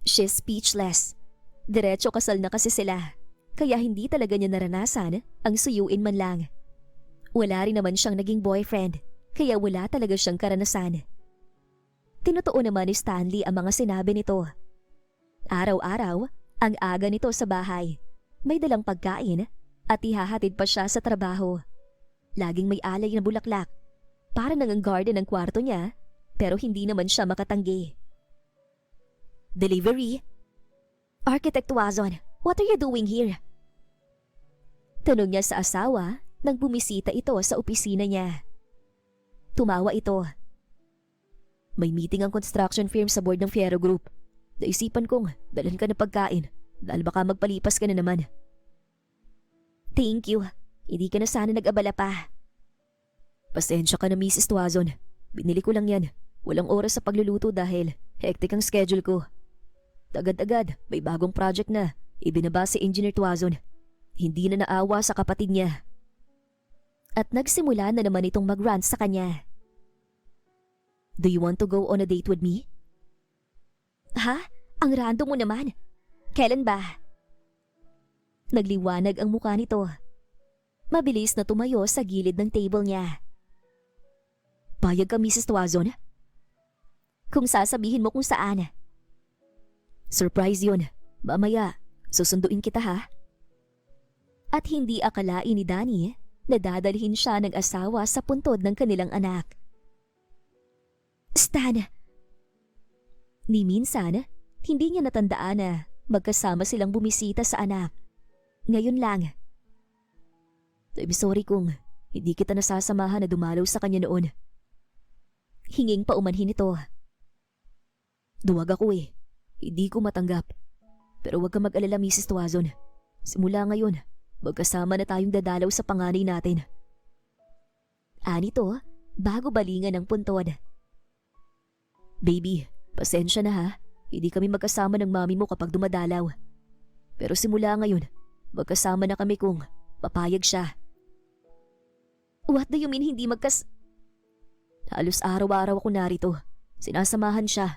She's speechless. Diretso kasal na kasi sila, kaya hindi talaga niya naranasan ang suyuin man lang. Wala rin naman siyang naging boyfriend, kaya wala talaga siyang karanasan. Tinutuo naman ni Stanley ang mga sinabi nito. Araw-araw, ang aga nito sa bahay. May dalang pagkain at ihahatid pa siya sa trabaho. Laging may alay na bulaklak. Para nang ang garden ng kwarto niya, pero hindi naman siya makatanggi. Delivery? Architect Wazon, what are you doing here? Tanong niya sa asawa nang bumisita ito sa opisina niya. Tumawa ito. May meeting ang construction firm sa board ng Fiero Group. Naisipan kong dalhan ka ng pagkain dahil baka magpalipas ka na naman. Thank you. Hindi ka na sana nag-abala pa. Pasensya ka na, Mrs. Tuazon. Binili ko lang yan. Walang oras sa pagluluto dahil hectic ang schedule ko. Agad-agad, may bagong project na. Ibinaba si Engineer Tuazon. Hindi na naawa sa kapatid niya. At nagsimula na naman itong mag-rant sa kanya. Do you want to go on a date with me? Ha? Ang random mo naman. Kailan ba? Nagliwanag ang mukha nito. Mabilis na tumayo sa gilid ng table niya. Payag ka, Mrs. Tuazon? Kung sasabihin mo kung saan. Surprise yun. Mamaya, susunduin kita ha. At hindi akalain ni Danny na dadalhin siya ng asawa sa puntod ng kanilang anak. Stan! Ni minsan, hindi niya natandaan na magkasama silang bumisita sa anak. Ngayon lang. I'm sorry kung hindi kita nasasamahan na dumalaw sa kanya noon. Hinging paumanhin ito. Duwag ako eh. Hindi ko matanggap. Pero huwag ka mag-alala, Mrs. Tuazon. Simula ngayon, magkasama na tayong dadalaw sa panganay natin. Anito, bago balingan ng puntod. Baby, pasensya na ha. Hindi kami magkasama ng mami mo kapag dumadalaw. Pero simula ngayon, magkasama na kami kung papayag siya. What do you mean hindi Halos araw-araw ako narito. Sinasamahan siya.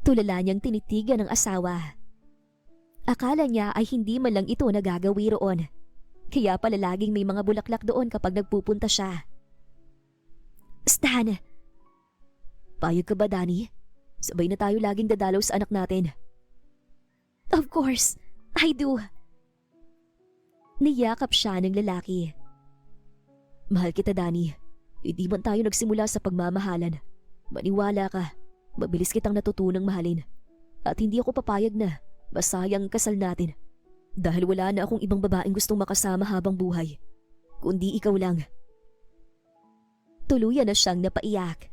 Tulala niyang tinitigan ng asawa. Akala niya ay hindi man lang ito nagagawi roon. Kaya pala laging may mga bulaklak doon kapag nagpupunta siya. Stan! Payag ka ba, Danny? Sabay na tayo laging dadalaw sa anak natin. Of course, I do. Niyakap siya ng lalaki. Mahal kita, Danny. Hindi man tayo nagsimula sa pagmamahalan. Maniwala ka, mabilis kitang natutunang mahalin. At hindi ako papayag na masayang ang kasal natin. Dahil wala na akong ibang babaeng gustong makasama habang buhay. Kundi ikaw lang. Tuluyan na siyang napaiyak.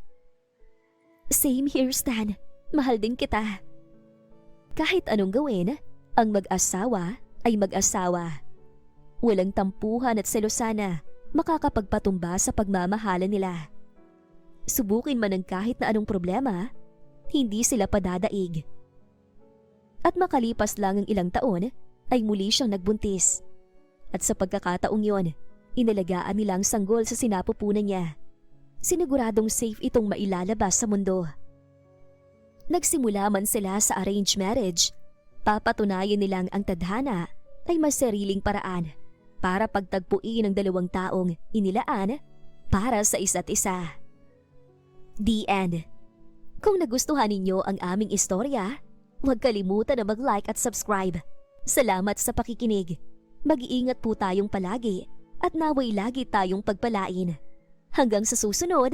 Same here, Stan. Mahal din kita. Kahit anong gawin, ang mag-asawa ay mag-asawa. Walang tampuhan at selosana makakapagpatumba sa pagmamahalan nila. Subukin man ang kahit na anong problema, hindi sila padadaig. At makalipas lang ang ilang taon, ay muli siyang nagbuntis. At sa pagkakataong yon, inalagaan nila ang sanggol sa sinapupunan niya. Siniguradong safe itong mailalabas sa mundo. Nagsimula man sila sa arranged marriage, papatunayan nilang ang tadhana ay mas sariling paraan para pagtagpuin ang dalawang taong inilaan para sa isa't isa. The end. Kung nagustuhan ninyo ang aming istorya, huwag kalimutan na mag-like at subscribe. Salamat sa pakikinig. Mag-iingat po tayong palagi at naway lagi tayong pagpalain. Hanggang sa susunod,